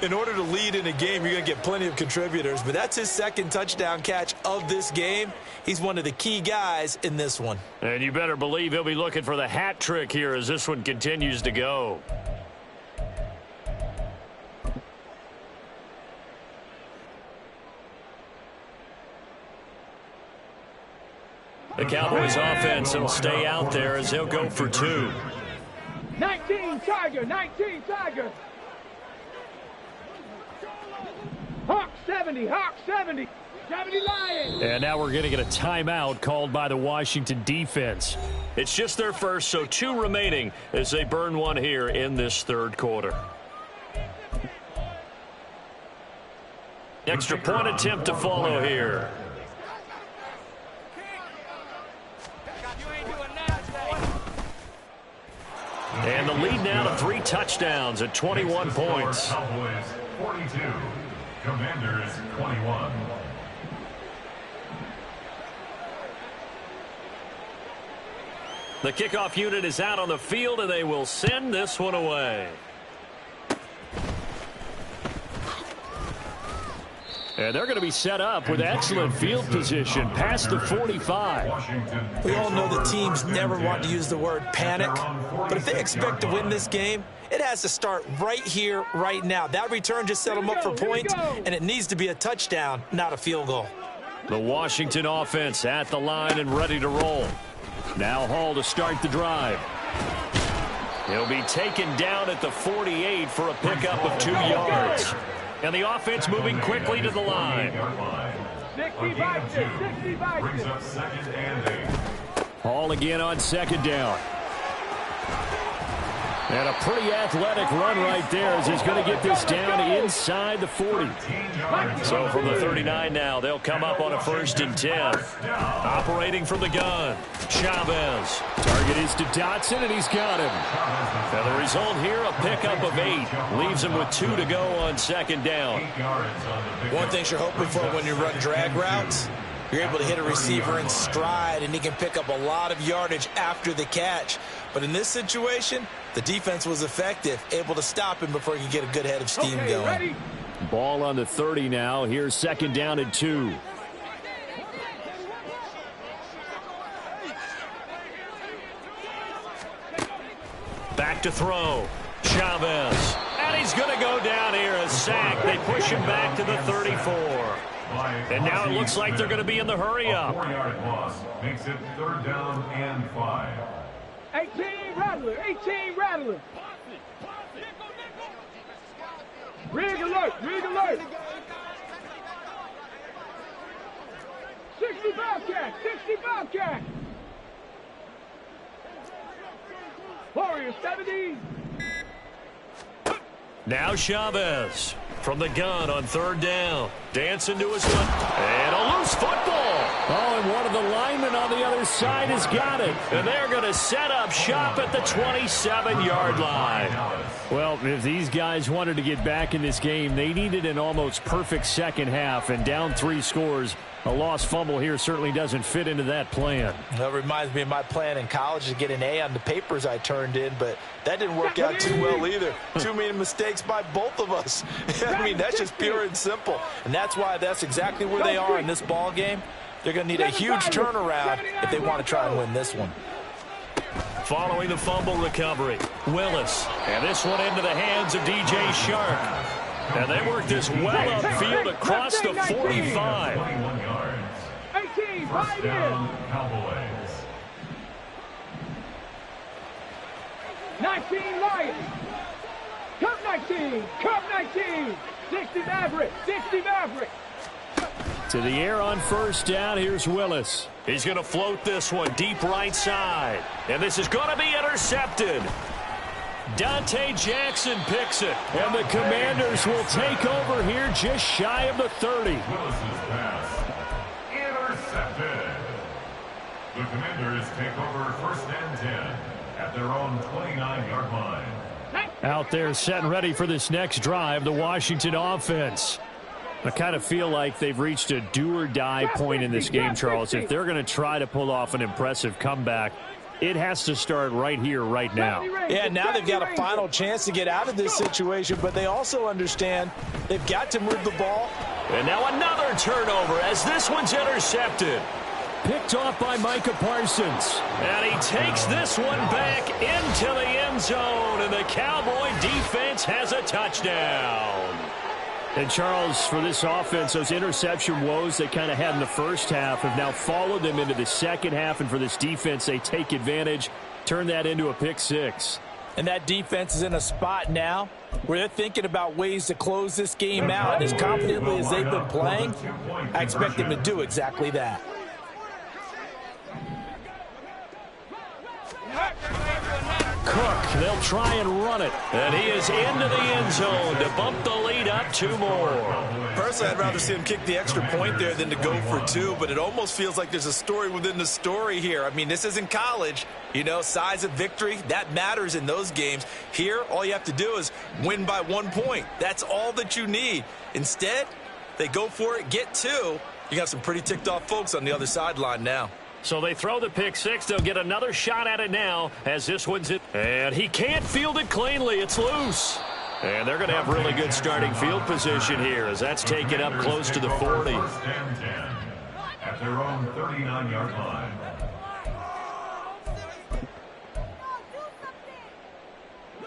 Speaker 3: In order to lead in a game, you're going to get plenty of contributors, but that's his second touchdown catch of this game. He's one of the key guys in this one.
Speaker 5: And you better believe he'll be looking for the hat trick here as this one continues to go. The Cowboys offense will stay out there as they'll go for 2.
Speaker 2: 19 Tiger. Hawk 70. 70 Lions.
Speaker 6: And now we're going to get a timeout called by the Washington defense.
Speaker 5: It's just their first, so 2 remaining as they burn one here in this third quarter. Extra point attempt to follow here. And the lead now to 3 touchdowns at 21 points.
Speaker 4: Cowboys 42, Commanders 21.
Speaker 5: The kickoff unit is out on the field, and they will send this one away.
Speaker 6: And they're going to be set up with excellent field position past the 45.
Speaker 3: We all know the teams never want to use the word panic, but if they expect to win this game, it has to start right here, right now. That return just set them up for points, and it needs to be a touchdown, not a field goal.
Speaker 6: The Washington offense at the line and ready to roll. Now Hall to start the drive.
Speaker 5: He'll be taken down at the 48 for a pickup of 2 yards. And the offense moving quickly to the line.
Speaker 2: 65.
Speaker 4: Brings up 2nd and 8.
Speaker 6: Hall again on 2nd down. And a pretty athletic run right there as he's going to get this down inside the 40.
Speaker 5: So from the 39 now, they'll come up on a 1st and 10. Operating from the gun, Chavez.
Speaker 6: Target is to Dotson, and he's got him.
Speaker 5: And the result here, a pickup of 8. Leaves him with 2 to go on 2nd down.
Speaker 3: One thing you're hoping for when you run drag routes, you're able to hit a receiver in stride, and he can pick up a lot of yardage after the catch. But in this situation, the defense was effective, able to stop him before he could get a good head of steam going.
Speaker 2: Ready?
Speaker 6: Ball on the 30 now. Here's 2nd down and 2.
Speaker 5: Back to throw. Chavez. And he's going to go down here. A sack. They push him back to the 34. And now it looks like they're going to be in the hurry-up.
Speaker 4: 4-yard loss makes it 3rd down and 5.
Speaker 2: 18 Rattler. 18 Rattler. Rig alert. Rig alert. 65 Catc. 65 Catc. Warrior 70.
Speaker 5: Now Chavez from the gun on 3rd down. Dancing to his left. And a loose football.
Speaker 6: Oh, and one of the linemen on the other side has got it.
Speaker 5: And they're going to set up shop at the 27-yard line.
Speaker 6: Well, if these guys wanted to get back in this game, they needed an almost perfect second half, and down 3 scores. A lost fumble here certainly doesn't fit into that plan.
Speaker 3: That reminds me of my plan in college to get an A on the papers I turned in, but that didn't work out too well either. Too many mistakes by both of us. I mean, that's just pure and simple. And that's why that's exactly where they are in this ball game. They're going to need a huge turnaround if they want to try and win this one.
Speaker 5: Following the fumble recovery, Willis. And this one into the hands of DJ Shark. And they work this well upfield across the 45.
Speaker 4: 21 yards.
Speaker 2: 18,
Speaker 4: First down, Cowboys.
Speaker 2: 19 Lions. Cup 19. Cup 19. 60 Maverick. 60 Maverick.
Speaker 6: To the air on 1st down. Here's Willis.
Speaker 5: He's going to float this one deep right side. And this is going to be intercepted. Dante Jackson picks it.
Speaker 6: And the Commanders will take over here just shy of the 30.
Speaker 4: Willis's pass intercepted. The Commanders take over 1st and 10 at their own 29-yard line.
Speaker 6: Out there set and ready for this next drive, the Washington offense. I kind of feel like they've reached a do-or-die point in this game, Charles. If they're going to try to pull off an impressive comeback, it has to start right here, right now.
Speaker 3: Yeah, now they've got a final chance to get out of this situation, but they also understand they've got to move the ball.
Speaker 5: And now another turnover as this one's intercepted.
Speaker 6: Picked off by Micah Parsons.
Speaker 5: And he takes this one back into the end zone, and the Cowboy defense has a touchdown.
Speaker 6: And, Charles, for this offense, those interception woes they kind of had in the first half have now followed them into the second half. And for this defense, they take advantage, turn that into a pick 6.
Speaker 3: And that defense is in a spot now where they're thinking about ways to close this game out. And as confidently as they've been playing, I expect them to do exactly that.
Speaker 5: Cook, they'll try and run it. And he is into the end zone to bump the lead up 2 more.
Speaker 3: Personally, I'd rather see him kick the extra point there than to go for 2, but it almost feels like there's a story within the story here. I mean, this isn't college. You know, size of victory, that matters in those games. Here, all you have to do is win by 1 point. That's all that you need. Instead, they go for it, get 2. You got some pretty ticked off folks on the other sideline now.
Speaker 5: So they throw the pick 6. They'll get another shot at it now as this one's it. And he can't field it cleanly. It's loose. And they're going to have really good starting field position here as that's taken up close to the 40.
Speaker 4: 1st and 10 at their own 39-yard line.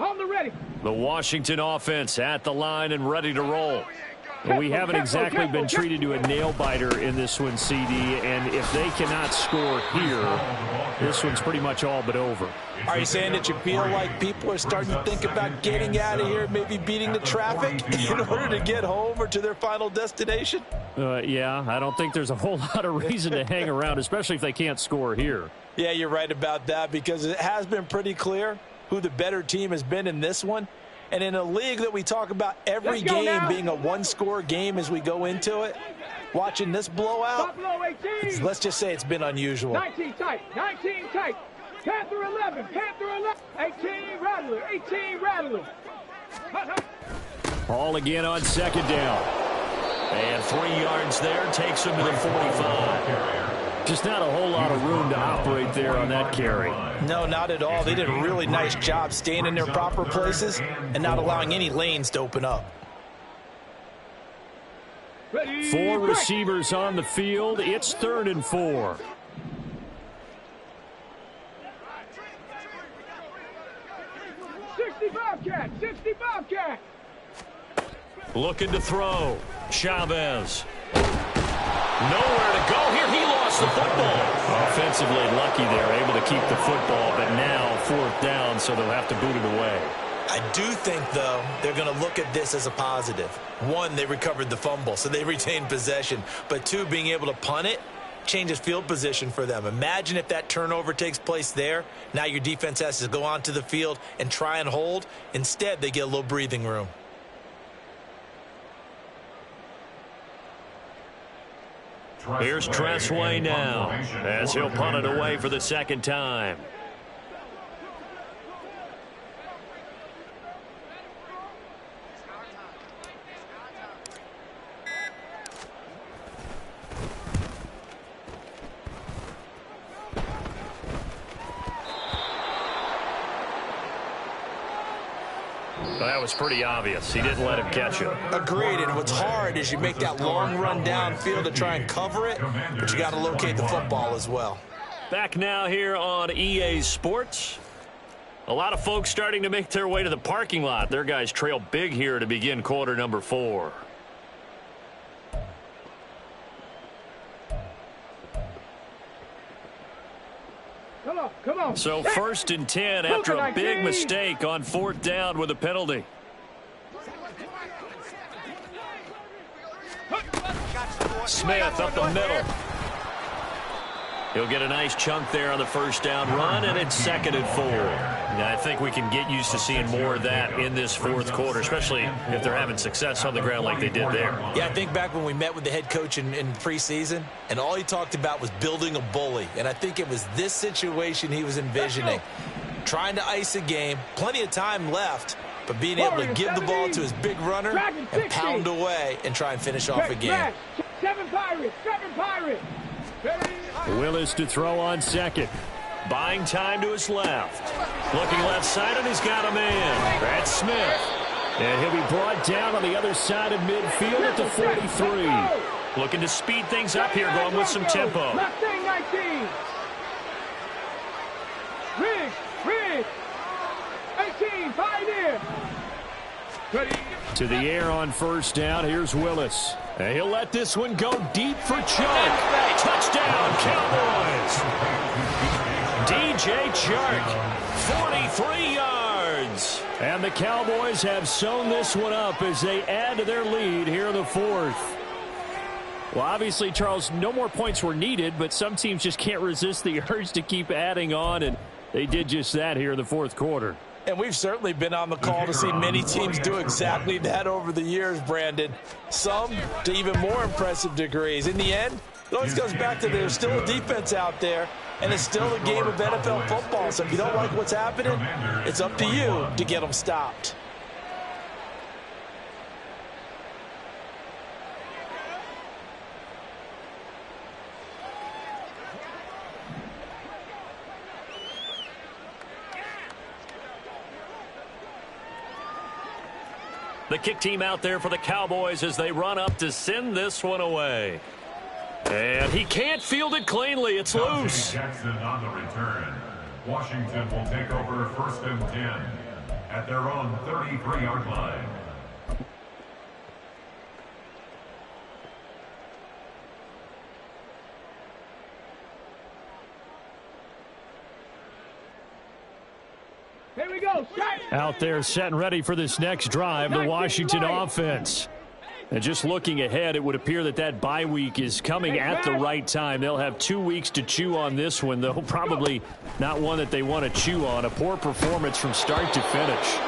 Speaker 2: On the ready.
Speaker 6: The Washington offense at the line and ready to roll. Well, we haven't exactly been treated to a nail-biter in this one, CD, and if they cannot score here, this one's pretty much all but over.
Speaker 3: Are you saying that you feel like people are starting to think about getting out of here, maybe beating the traffic in order to get home or to their final destination?
Speaker 6: Yeah, I don't think there's a whole lot of reason to hang around, especially if they can't score here.
Speaker 3: Yeah, you're right about that because it has been pretty clear. who the better team has been in this one. And in a league that we talk about every game being a one-score game as we go into it, watching this blowout, let's just say it's been unusual.
Speaker 2: 19 tight, 19 tight. Panther 11, Panther 11. 18 Rattler, 18 Rattler.
Speaker 6: Ball again on second down.
Speaker 5: And 3 yards there takes him to the 45.
Speaker 6: Just not a whole lot of room to operate there on that carry.
Speaker 3: No, not at all. They did a really nice job staying in their proper places and not allowing any lanes to open up.
Speaker 6: 4 receivers on the field. It's 3rd and 4.
Speaker 2: Catc, 60 Bobcat.
Speaker 5: Looking to throw. Chavez. Nowhere to go here. He lost the football.
Speaker 6: Offensively lucky they're able to keep the football, but now 4th down, so they'll have to boot it away.
Speaker 3: I do think, though, they're going to look at this as a positive. 1, they recovered the fumble, so they retained possession. But 2, being able to punt it changes field position for them. Imagine if that turnover takes place there. Now your defense has to go onto the field and try and hold. Instead, they get a little breathing room.
Speaker 5: Here's Tressway now as he'll punt it away for the 2nd time. That was pretty obvious. He didn't let him catch it.
Speaker 3: Agreed, and what's hard is you make that long run downfield to try and cover it, but you got to locate the football as well.
Speaker 5: Back now here on EA Sports. A lot of folks starting to make their way to the parking lot. Their guys trail big here to begin quarter number 4.
Speaker 2: Come on.
Speaker 5: So 1st and 10 after a big mistake on 4th down with a penalty. Smith up the middle. He'll get a nice chunk there on the 1st down run, and it's 2nd and 4. Now, I think we can get used to seeing more of that in this 4th quarter, especially if they're having success on the ground like they did there.
Speaker 3: Yeah, I think back when we met with the head coach in preseason, and all he talked about was building a bully. And I think it was this situation he was envisioning. Trying to ice a game, plenty of time left, but being able to give the ball to his big runner and pound away and try and finish off a game.
Speaker 2: 7 Pirates, 7 Pirates.
Speaker 6: Willis to throw on 2nd.
Speaker 5: Buying time to his left. Looking left side, and he's got a man. That's Smith.
Speaker 6: And he'll be brought down on the other side of midfield at the 43.
Speaker 5: Looking to speed things up here, going with some tempo.
Speaker 2: Mustang 19. Riggs. 18, Pioneer.
Speaker 6: To the air on 1st down. Here's Willis. And he'll let this one go deep for Chuck.
Speaker 5: Touchdown, Cowboys. DJ Chark, 43 yards.
Speaker 6: And the Cowboys have sewn this one up as they add to their lead here in the 4th. Well, obviously, Charles, no more points were needed, but some teams just can't resist the urge to keep adding on, and they did just that here in the 4th quarter.
Speaker 3: And we've certainly been on the call to see many teams do exactly that over the years, Brandon. Some to even more impressive degrees. In the end, it always goes back to there's still a defense out there, and it's still a game of NFL football. So if you don't like what's happening, it's up to you to get them stopped.
Speaker 5: The kick team out there for the Cowboys as they run up to send this one away. And he can't field it cleanly. It's loose.
Speaker 4: Jackson on the return. Washington will take over 1st and 10 at their own 33-yard line.
Speaker 2: Here we go.
Speaker 6: Out there set and ready for this next drive, the Washington offense. And just looking ahead, it would appear that that bye week is coming at the right time. They'll have 2 weeks to chew on this one, though probably not one that they want to chew on. A poor performance from start to finish.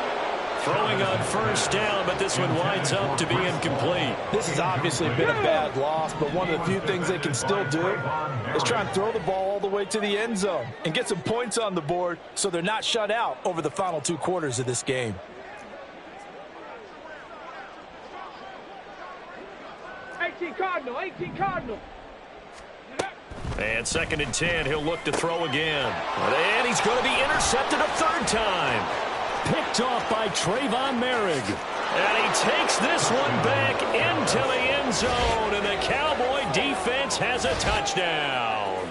Speaker 5: Throwing on first down, but this one winds up to be incomplete.
Speaker 3: This has obviously been a bad loss, but one of the few things they can still do is try and throw the ball all the way to the end zone and get some points on the board so they're not shut out over the final 2 quarters of this game.
Speaker 2: 18 Cardinal, 18 Cardinal.
Speaker 5: And 2nd and 10, he'll look to throw again. And he's going to be intercepted a 3rd time.
Speaker 6: Picked off by Trayvon Merrick.
Speaker 5: And he takes this one back into the end zone, and the Cowboy defense has a touchdown.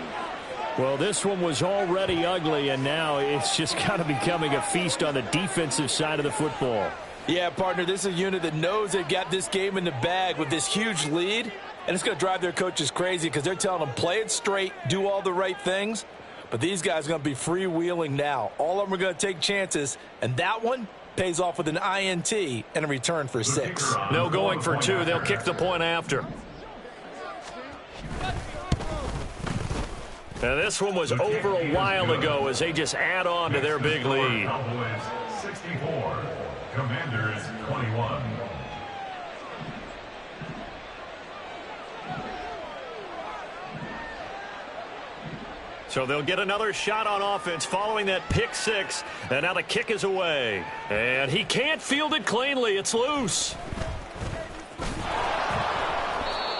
Speaker 6: Well, this one was already ugly, and now it's just kind of becoming a feast on the defensive side of the football.
Speaker 3: Yeah, partner, this is a unit that knows they've got this game in the bag with this huge lead, and it's going to drive their coaches crazy because they're telling them play it straight, do all the right things. But these guys are going to be freewheeling now. All of them are going to take chances, and that one pays off with an INT and a return for 6.
Speaker 5: No going for 2. They'll kick the point after. And this one was over a while ago as they just add on to their big lead.
Speaker 4: Cowboys 64, Commanders 21.
Speaker 5: So they'll get another shot on offense following that pick 6. And now the kick is away. And he can't field it cleanly. It's loose.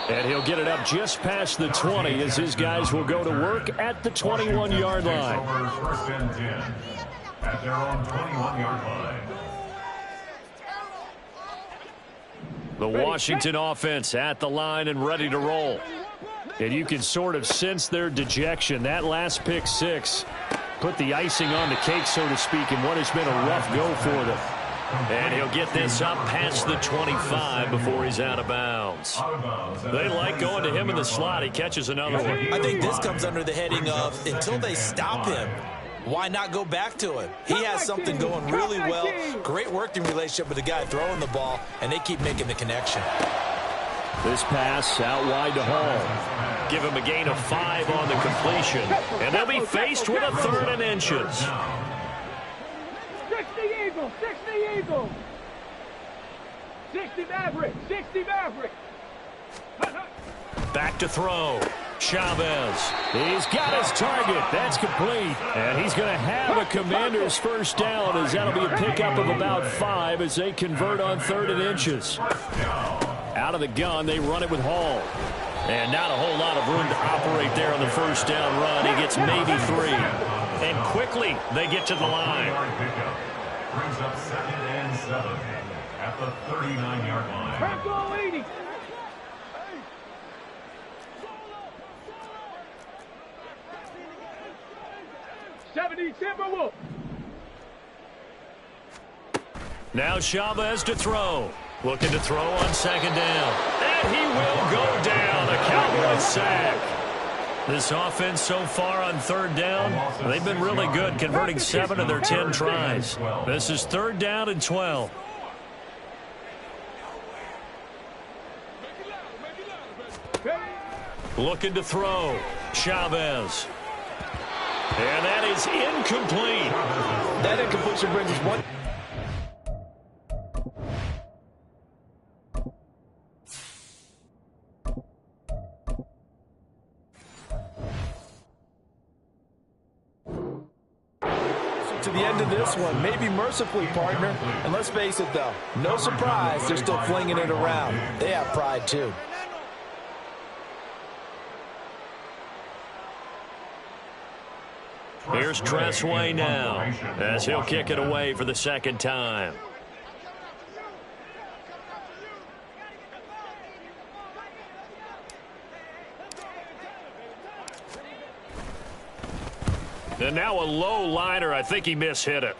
Speaker 6: And he'll get it up just past the 20 as his guys will go to work at the 21-yard line.
Speaker 4: Over 1st and 10 at their own 21-yard line.
Speaker 6: The Washington offense at the line and ready to roll. And you can sort of sense their dejection. That last pick 6 put the icing on the cake, so to speak, in what has been a rough go for them.
Speaker 5: And he'll get this up past the 25 before he's out of bounds. They like going to him in the slot. He catches another one.
Speaker 3: I think this comes under the heading of until they stop him, why not go back to him? He has something going really well. Great working relationship with the guy throwing the ball, and they keep making the connection.
Speaker 6: This pass out wide to Hall.
Speaker 5: Give him a gain of 5 on the completion. And they'll be faced with a 3rd and inches.
Speaker 2: 60 Eagles, 60 Eagles. 60 Maverick, 60 Maverick.
Speaker 5: Back to throw. Chavez.
Speaker 6: He's got his target. That's complete. And he's going to have a Commander's first down as that'll be a pickup of about 5 as they convert on 3rd and inches. Out of the gun, they run it with Hall.
Speaker 5: And not a whole lot of room to operate there on the first down run. He gets maybe 3. And quickly, they get to the line.
Speaker 4: Brings up 2nd and 7 at the 39-yard line.
Speaker 2: Crack all 80. Timberwolf.
Speaker 5: Now Chavez to throw. Looking to throw on 2nd down. And he will go down. A Cowboys sack. This offense so far on 3rd down, they've been really good, converting 7 of their 10 tries. This is 3rd down and 12. Looking to throw. Chavez. And that is incomplete.
Speaker 3: That incompletion brings us one. To the end of this one, maybe mercifully, partner. And let's face it, though, no surprise, they're still flinging it around. They have pride, too.
Speaker 5: Here's Tressway now as he'll kick it away for the 2nd time. And now a low liner. I think he mishit it.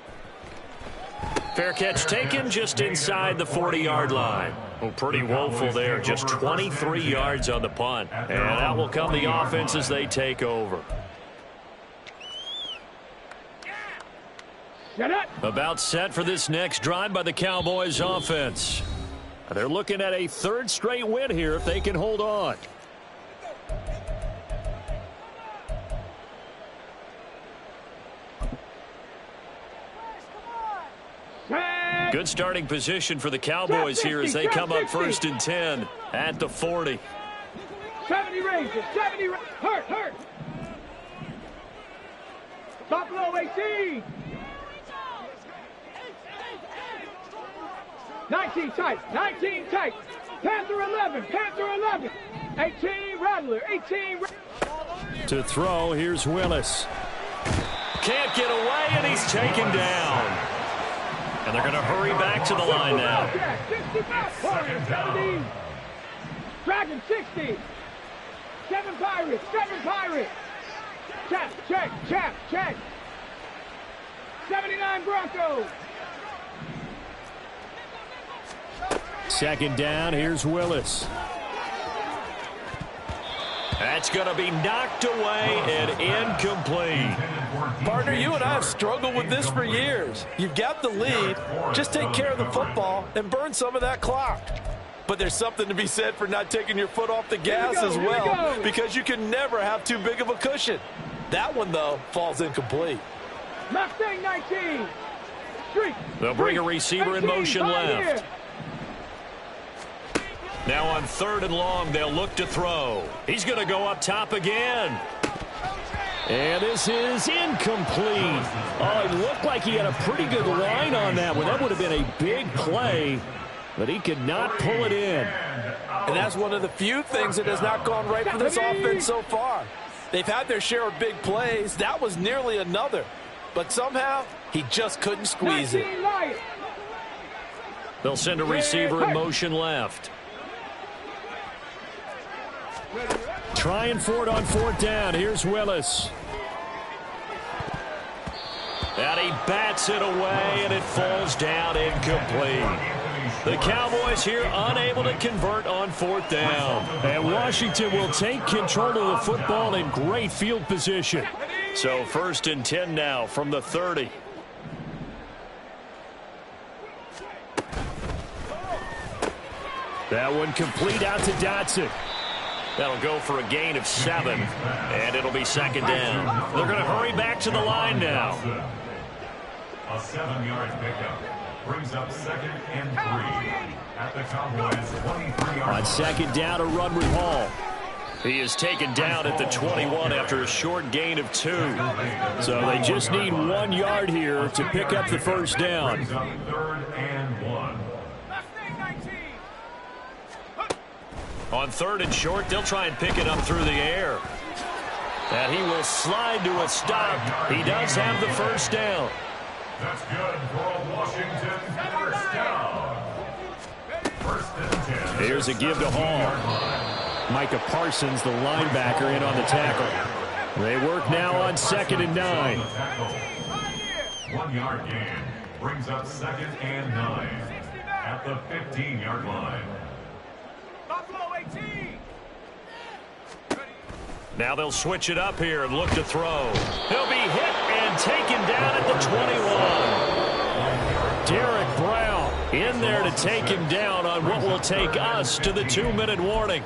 Speaker 5: Fair catch taken just inside the 40-yard line. Oh, pretty woeful there. Just 23 yards on the punt. And out will come the offense as they take over. About set for this next drive by the Cowboys offense.
Speaker 6: They're looking at a third straight win here if they can hold on. Good starting position for the Cowboys here as they come up 1st and 10 at the 40.
Speaker 2: 70 ranges, 70 ranges. Hurt. Buffalo 18. 19 tight. Panther 11. 18 Rattler, 18.
Speaker 6: To throw, here's Willis.
Speaker 5: Can't get away, and he's taken down. And they're going to hurry back to the line now.
Speaker 2: 70. Dragon 60. 7 Pirates. Check. 79 Broncos.
Speaker 6: 2nd down, here's Willis.
Speaker 5: That's going to be knocked away and incomplete.
Speaker 3: Partner, you and I have struggled with this for years. You've got the lead. Just take care of the football and burn some of that clock. But there's something to be said for not taking your foot off the gas as well, because you can never have too big of a cushion. That one, though, falls incomplete.
Speaker 2: Mustang 19.
Speaker 5: They'll bring a receiver in motion left. Now on 3rd and long, they'll look to throw. He's going to go up top again.
Speaker 6: And this is incomplete. Oh, it looked like he had a pretty good line on that one. That would have been a big play, but he could not pull it in.
Speaker 3: And that's one of the few things that has not gone right for this offense so far. They've had their share of big plays. That was nearly another. But somehow, he just couldn't squeeze it.
Speaker 5: They'll send a receiver in motion left.
Speaker 6: Trying for it on 4th down. Here's Willis.
Speaker 5: And he bats it away, and it falls down incomplete. The Cowboys here unable to convert on 4th down.
Speaker 6: And Washington will take control of the football in great field position.
Speaker 5: So 1st and 10 now from the 30.
Speaker 6: That one complete out to Dotson.
Speaker 5: That'll go for a gain of 7, and it'll be 2nd down. They're going to hurry back to the line now.
Speaker 4: A 7-yard pickup brings up 2nd and 3 at the Cowboys' 23-yard line.
Speaker 6: On 2nd down, a run with Hall.
Speaker 5: He is taken down at the 21 after a short gain of 2.
Speaker 6: So they just need 1 yard here to pick up the 1st down.
Speaker 4: Brings up 3rd and 1.
Speaker 5: On 3rd and short, they'll try and pick it up through the air. And he will slide to a stop. He does have the 1st down.
Speaker 4: That's good for a Washington 1st down. 1st and 10.
Speaker 6: Here's a give to Hall. Micah Parsons, the linebacker, in on the tackle. They work now on 2nd and 9.
Speaker 4: 1 yard gain brings up 2nd and 9 at the 15-yard line.
Speaker 5: Now they'll switch it up here and look to throw. He'll be hit and taken down at the 21.
Speaker 6: Derek Brown in there to take him down on what will take us to the 2-minute warning.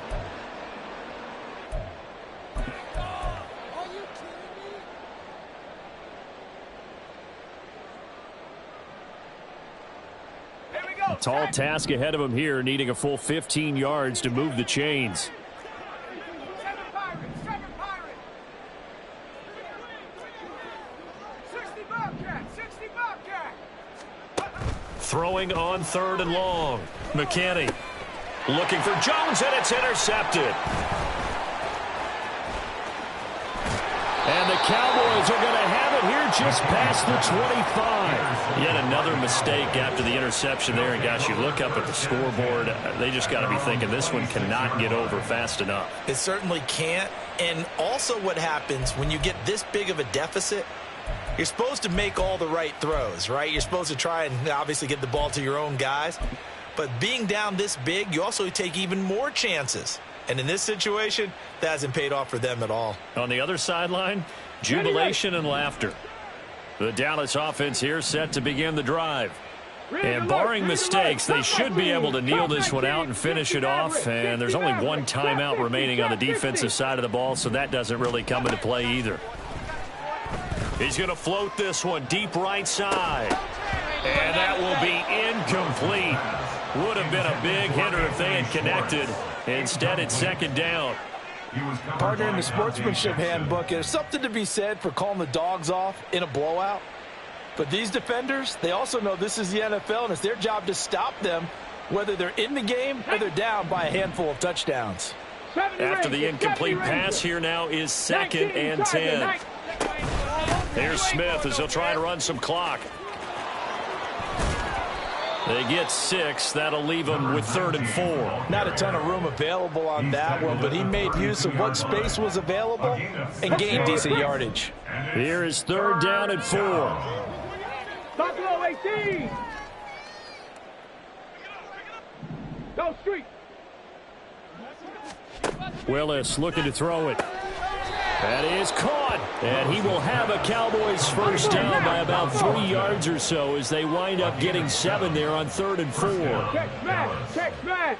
Speaker 6: A tall task ahead of him here, needing a full 15 yards to move the chains.
Speaker 5: Throwing on 3rd and long. McKinney looking for Jones, and it's intercepted.
Speaker 6: And the Cowboys are going to have it here just past the 25.
Speaker 5: Yet another mistake after the interception there. And, gosh, you look up at the scoreboard, they just got to be thinking this one cannot get over fast enough.
Speaker 3: It certainly can't. And also what happens when you get this big of a deficit, you're supposed to make all the right throws, right? You're supposed to try and obviously get the ball to your own guys. But being down this big, you also take even more chances. And in this situation, that hasn't paid off for them at all.
Speaker 5: On the other sideline, jubilation and laughter. The Dallas offense here set to begin the drive. And barring mistakes, they should be able to kneel this one out and finish it off. And there's only one timeout remaining on the defensive side of the ball, so that doesn't really come into play either. He's going to float this one deep right side. And that will be incomplete. Would have been a big hitter if they had connected. Instead, it's second down.
Speaker 3: Partner, in the sportsmanship handbook, there's something to be said for calling the dogs off in a blowout. But these defenders, they also know this is the NFL, and it's their job to stop them, whether they're in the game or they're down by a handful of touchdowns.
Speaker 5: After the incomplete pass, here now is 2nd and 10. Here's Smith as he'll try to run some clock. They get 6. That'll leave them with 3rd and 4.
Speaker 3: Not a ton of room available on that one, but he made use of what space was available and gained decent yardage.
Speaker 5: Here is 3rd down and 4.
Speaker 2: Buffalo 18. Go street.
Speaker 5: Willis looking to throw it. That is caught, and he will have a Cowboys first down by about 3 yards or so as they wind up getting 7 there on 3rd and 4.
Speaker 2: Check smash, check smash.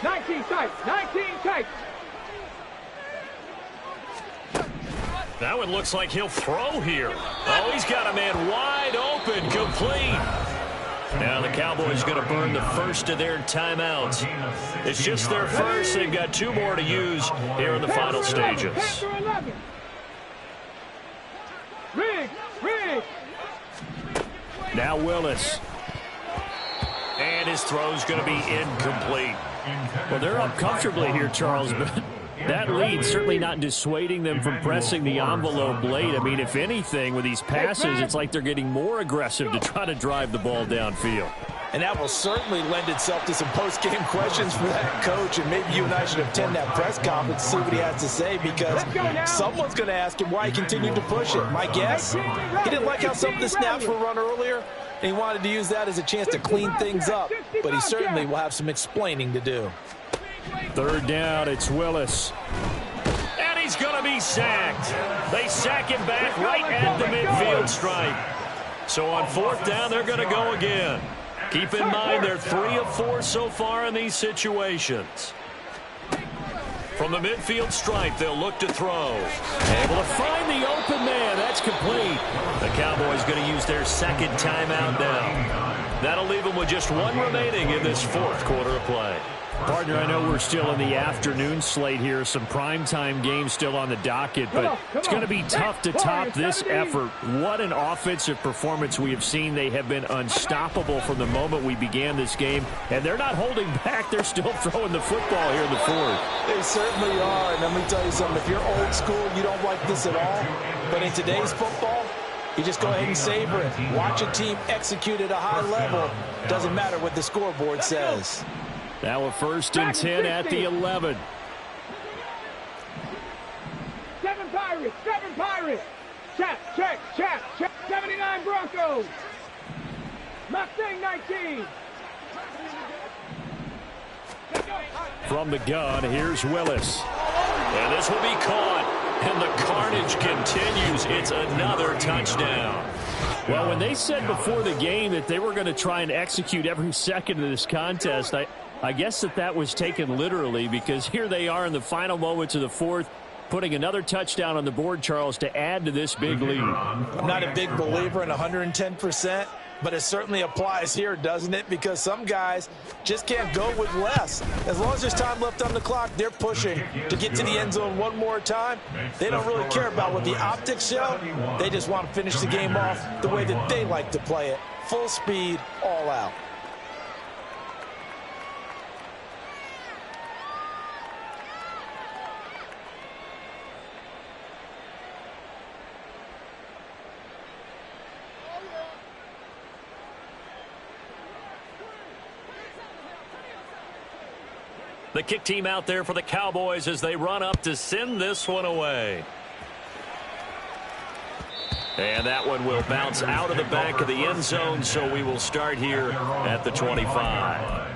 Speaker 2: 19 tight, 19 tight.
Speaker 5: That one looks like he'll throw here. Oh, he's got a man wide open, complete. Now the Cowboys going to burn the first of their timeouts. It's just their first. They've got 2 more to use here in the final stages. Now Willis. And his throw's going to be incomplete. Well, they're up comfortably here, Charles, but that lead certainly not dissuading them from pressing the envelope late. I mean, if anything, with these passes, it's like they're getting more aggressive to try to drive the ball downfield.
Speaker 3: And that will certainly lend itself to some post-game questions for that coach, and maybe you and I should attend that press conference and see what he has to say, because someone's going to ask him why he continued to push it. My guess, he didn't like how some of the snaps were run earlier, and he wanted to use that as a chance to clean things up, but he certainly will have some explaining to do.
Speaker 5: 3rd down, it's Willis. And he's going to be sacked. They sack him back right at the midfield stripe. So on 4th down, they're going to go again. Keep in mind, they're 3 of 4 so far in these situations. From the midfield stripe, they'll look to throw. Able to find the open man. That's complete. The Cowboys going to use their 2nd timeout now. That'll leave them with just 1 remaining in this 4th quarter of play. Partner, I know we're still in the afternoon slate here. Some primetime games still on the docket, but it's going to be tough to top this effort. What an offensive performance we have seen. They have been unstoppable from the moment we began this game, and they're not holding back. They're still throwing the football here in the 4th.
Speaker 3: They certainly are, and let me tell you something. If you're old school, you don't like this at all, but in today's football, you just go ahead and savor it. Watch a team execute at a high level. Doesn't matter what the scoreboard says.
Speaker 5: Now a 1st and 10 at the 11.
Speaker 2: 7 Pirates, 7 Pirates. Check, check, check, check. 79 Broncos. Mustang 19.
Speaker 5: From the gun, here's Willis. And this will be caught. And the carnage continues. It's another touchdown. Well, when they said before the game that they were going to try and execute every second of this contest, I guess that was taken literally, because here they are in the final moments of the 4th, putting another touchdown on the board, Charles, to add to this big lead.
Speaker 3: I'm not a big believer in 110%, but it certainly applies here, doesn't it? Because some guys just can't go with less. As long as there's time left on the clock, they're pushing to get to the end zone one more time. They don't really care about what the optics show. They just want to finish the game off the way that they like to play it. Full speed, all out.
Speaker 5: The kick team out there for the Cowboys as they run up to send this one away. And that one will bounce out of the back of the end zone, so we will start here at the 25.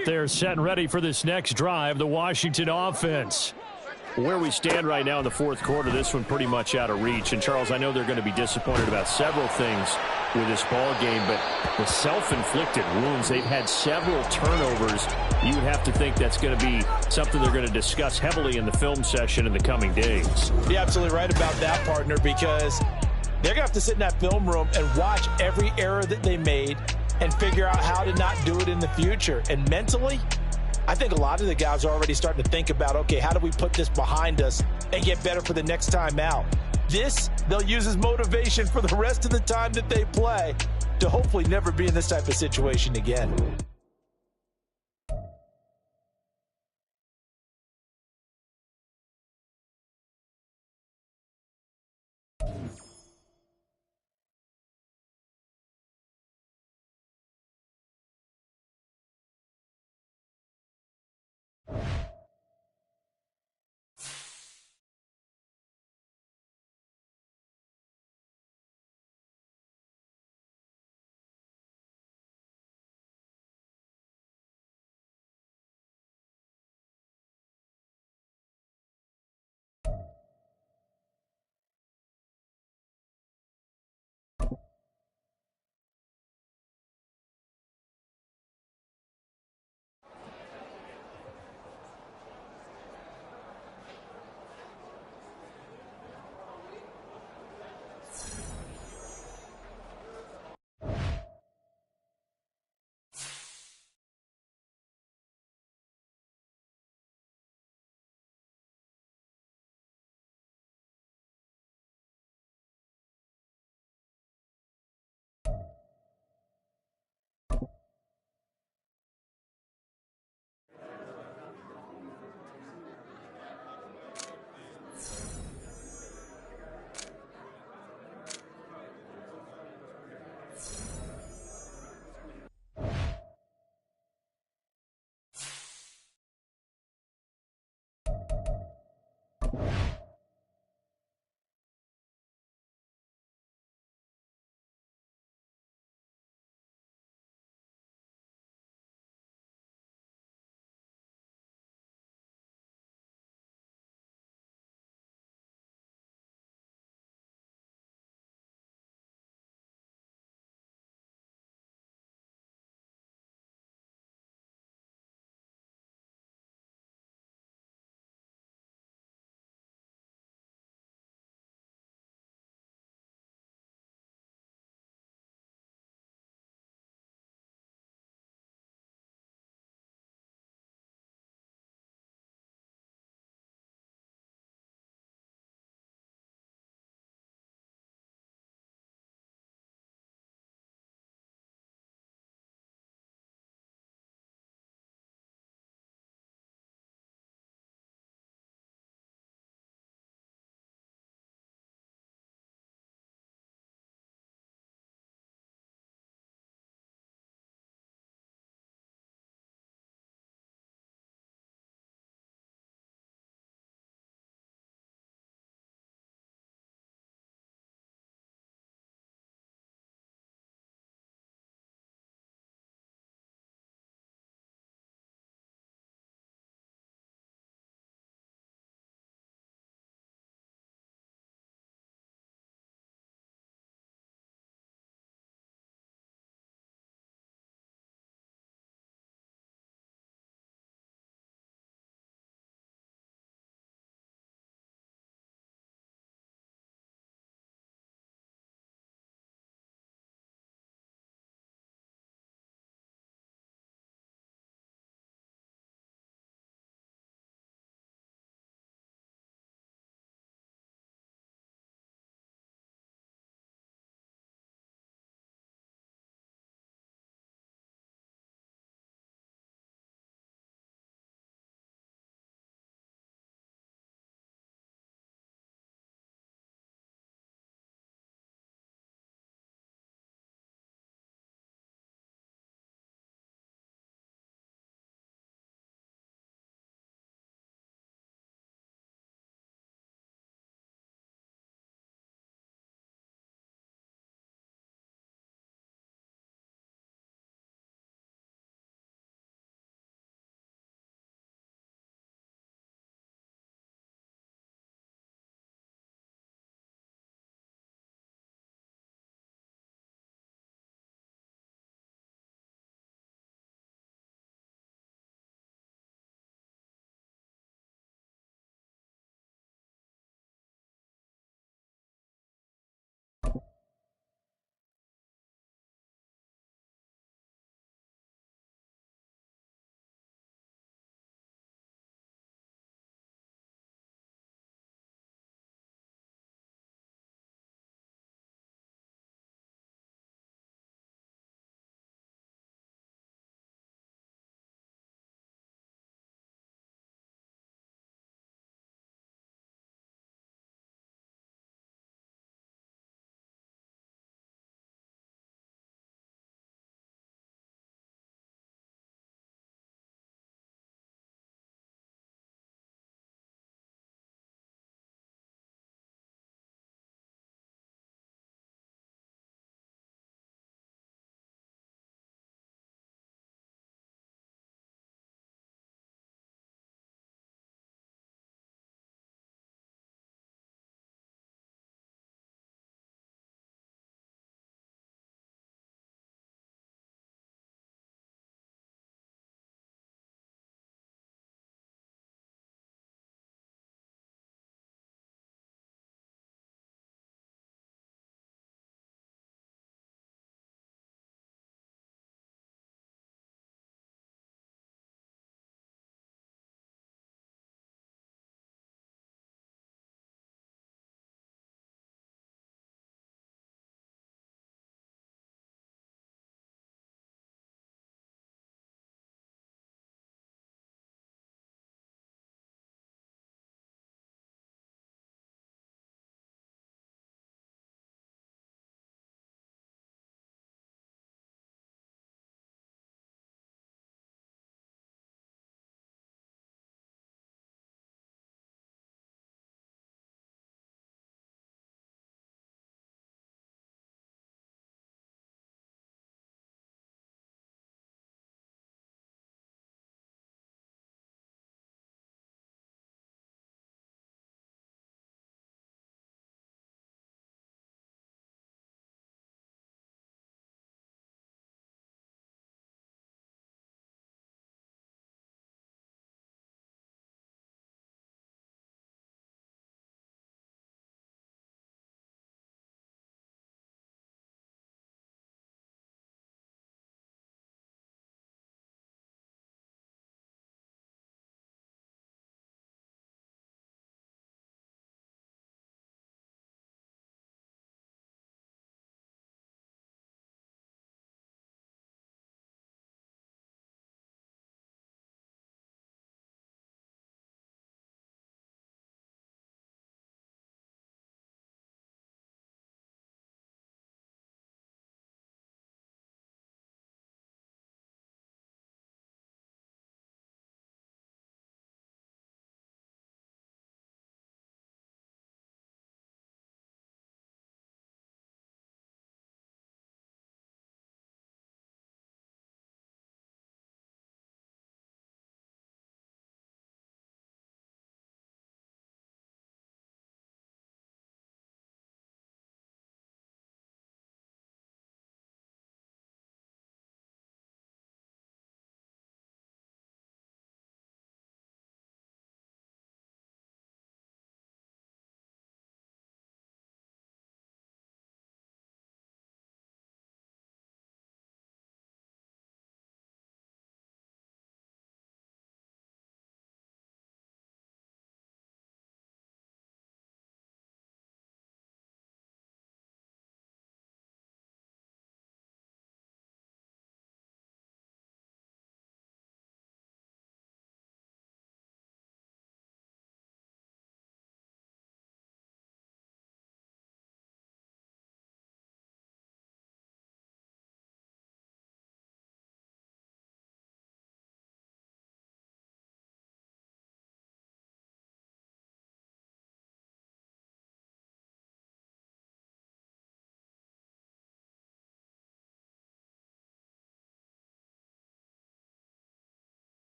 Speaker 6: out there setting ready for this next drive, the Washington offense. Where we stand right now in the fourth quarter, this one pretty much out of reach. And, Charles, I know they're going to be disappointed about several things with this ball game, but the self-inflicted wounds, they've had several turnovers. You would have to think that's going to be something they're going to discuss heavily in the film session in the coming days.
Speaker 3: You're absolutely right about that, partner, because they're going to have to sit in that film room and watch every error that they made and figure out how to not do it in the future. And mentally, I think a lot of the guys are already starting to think about, okay, how do we put this behind us and get better for the next time out? This, they'll use as motivation for the rest of the time that they play to hopefully never be in this type of situation again.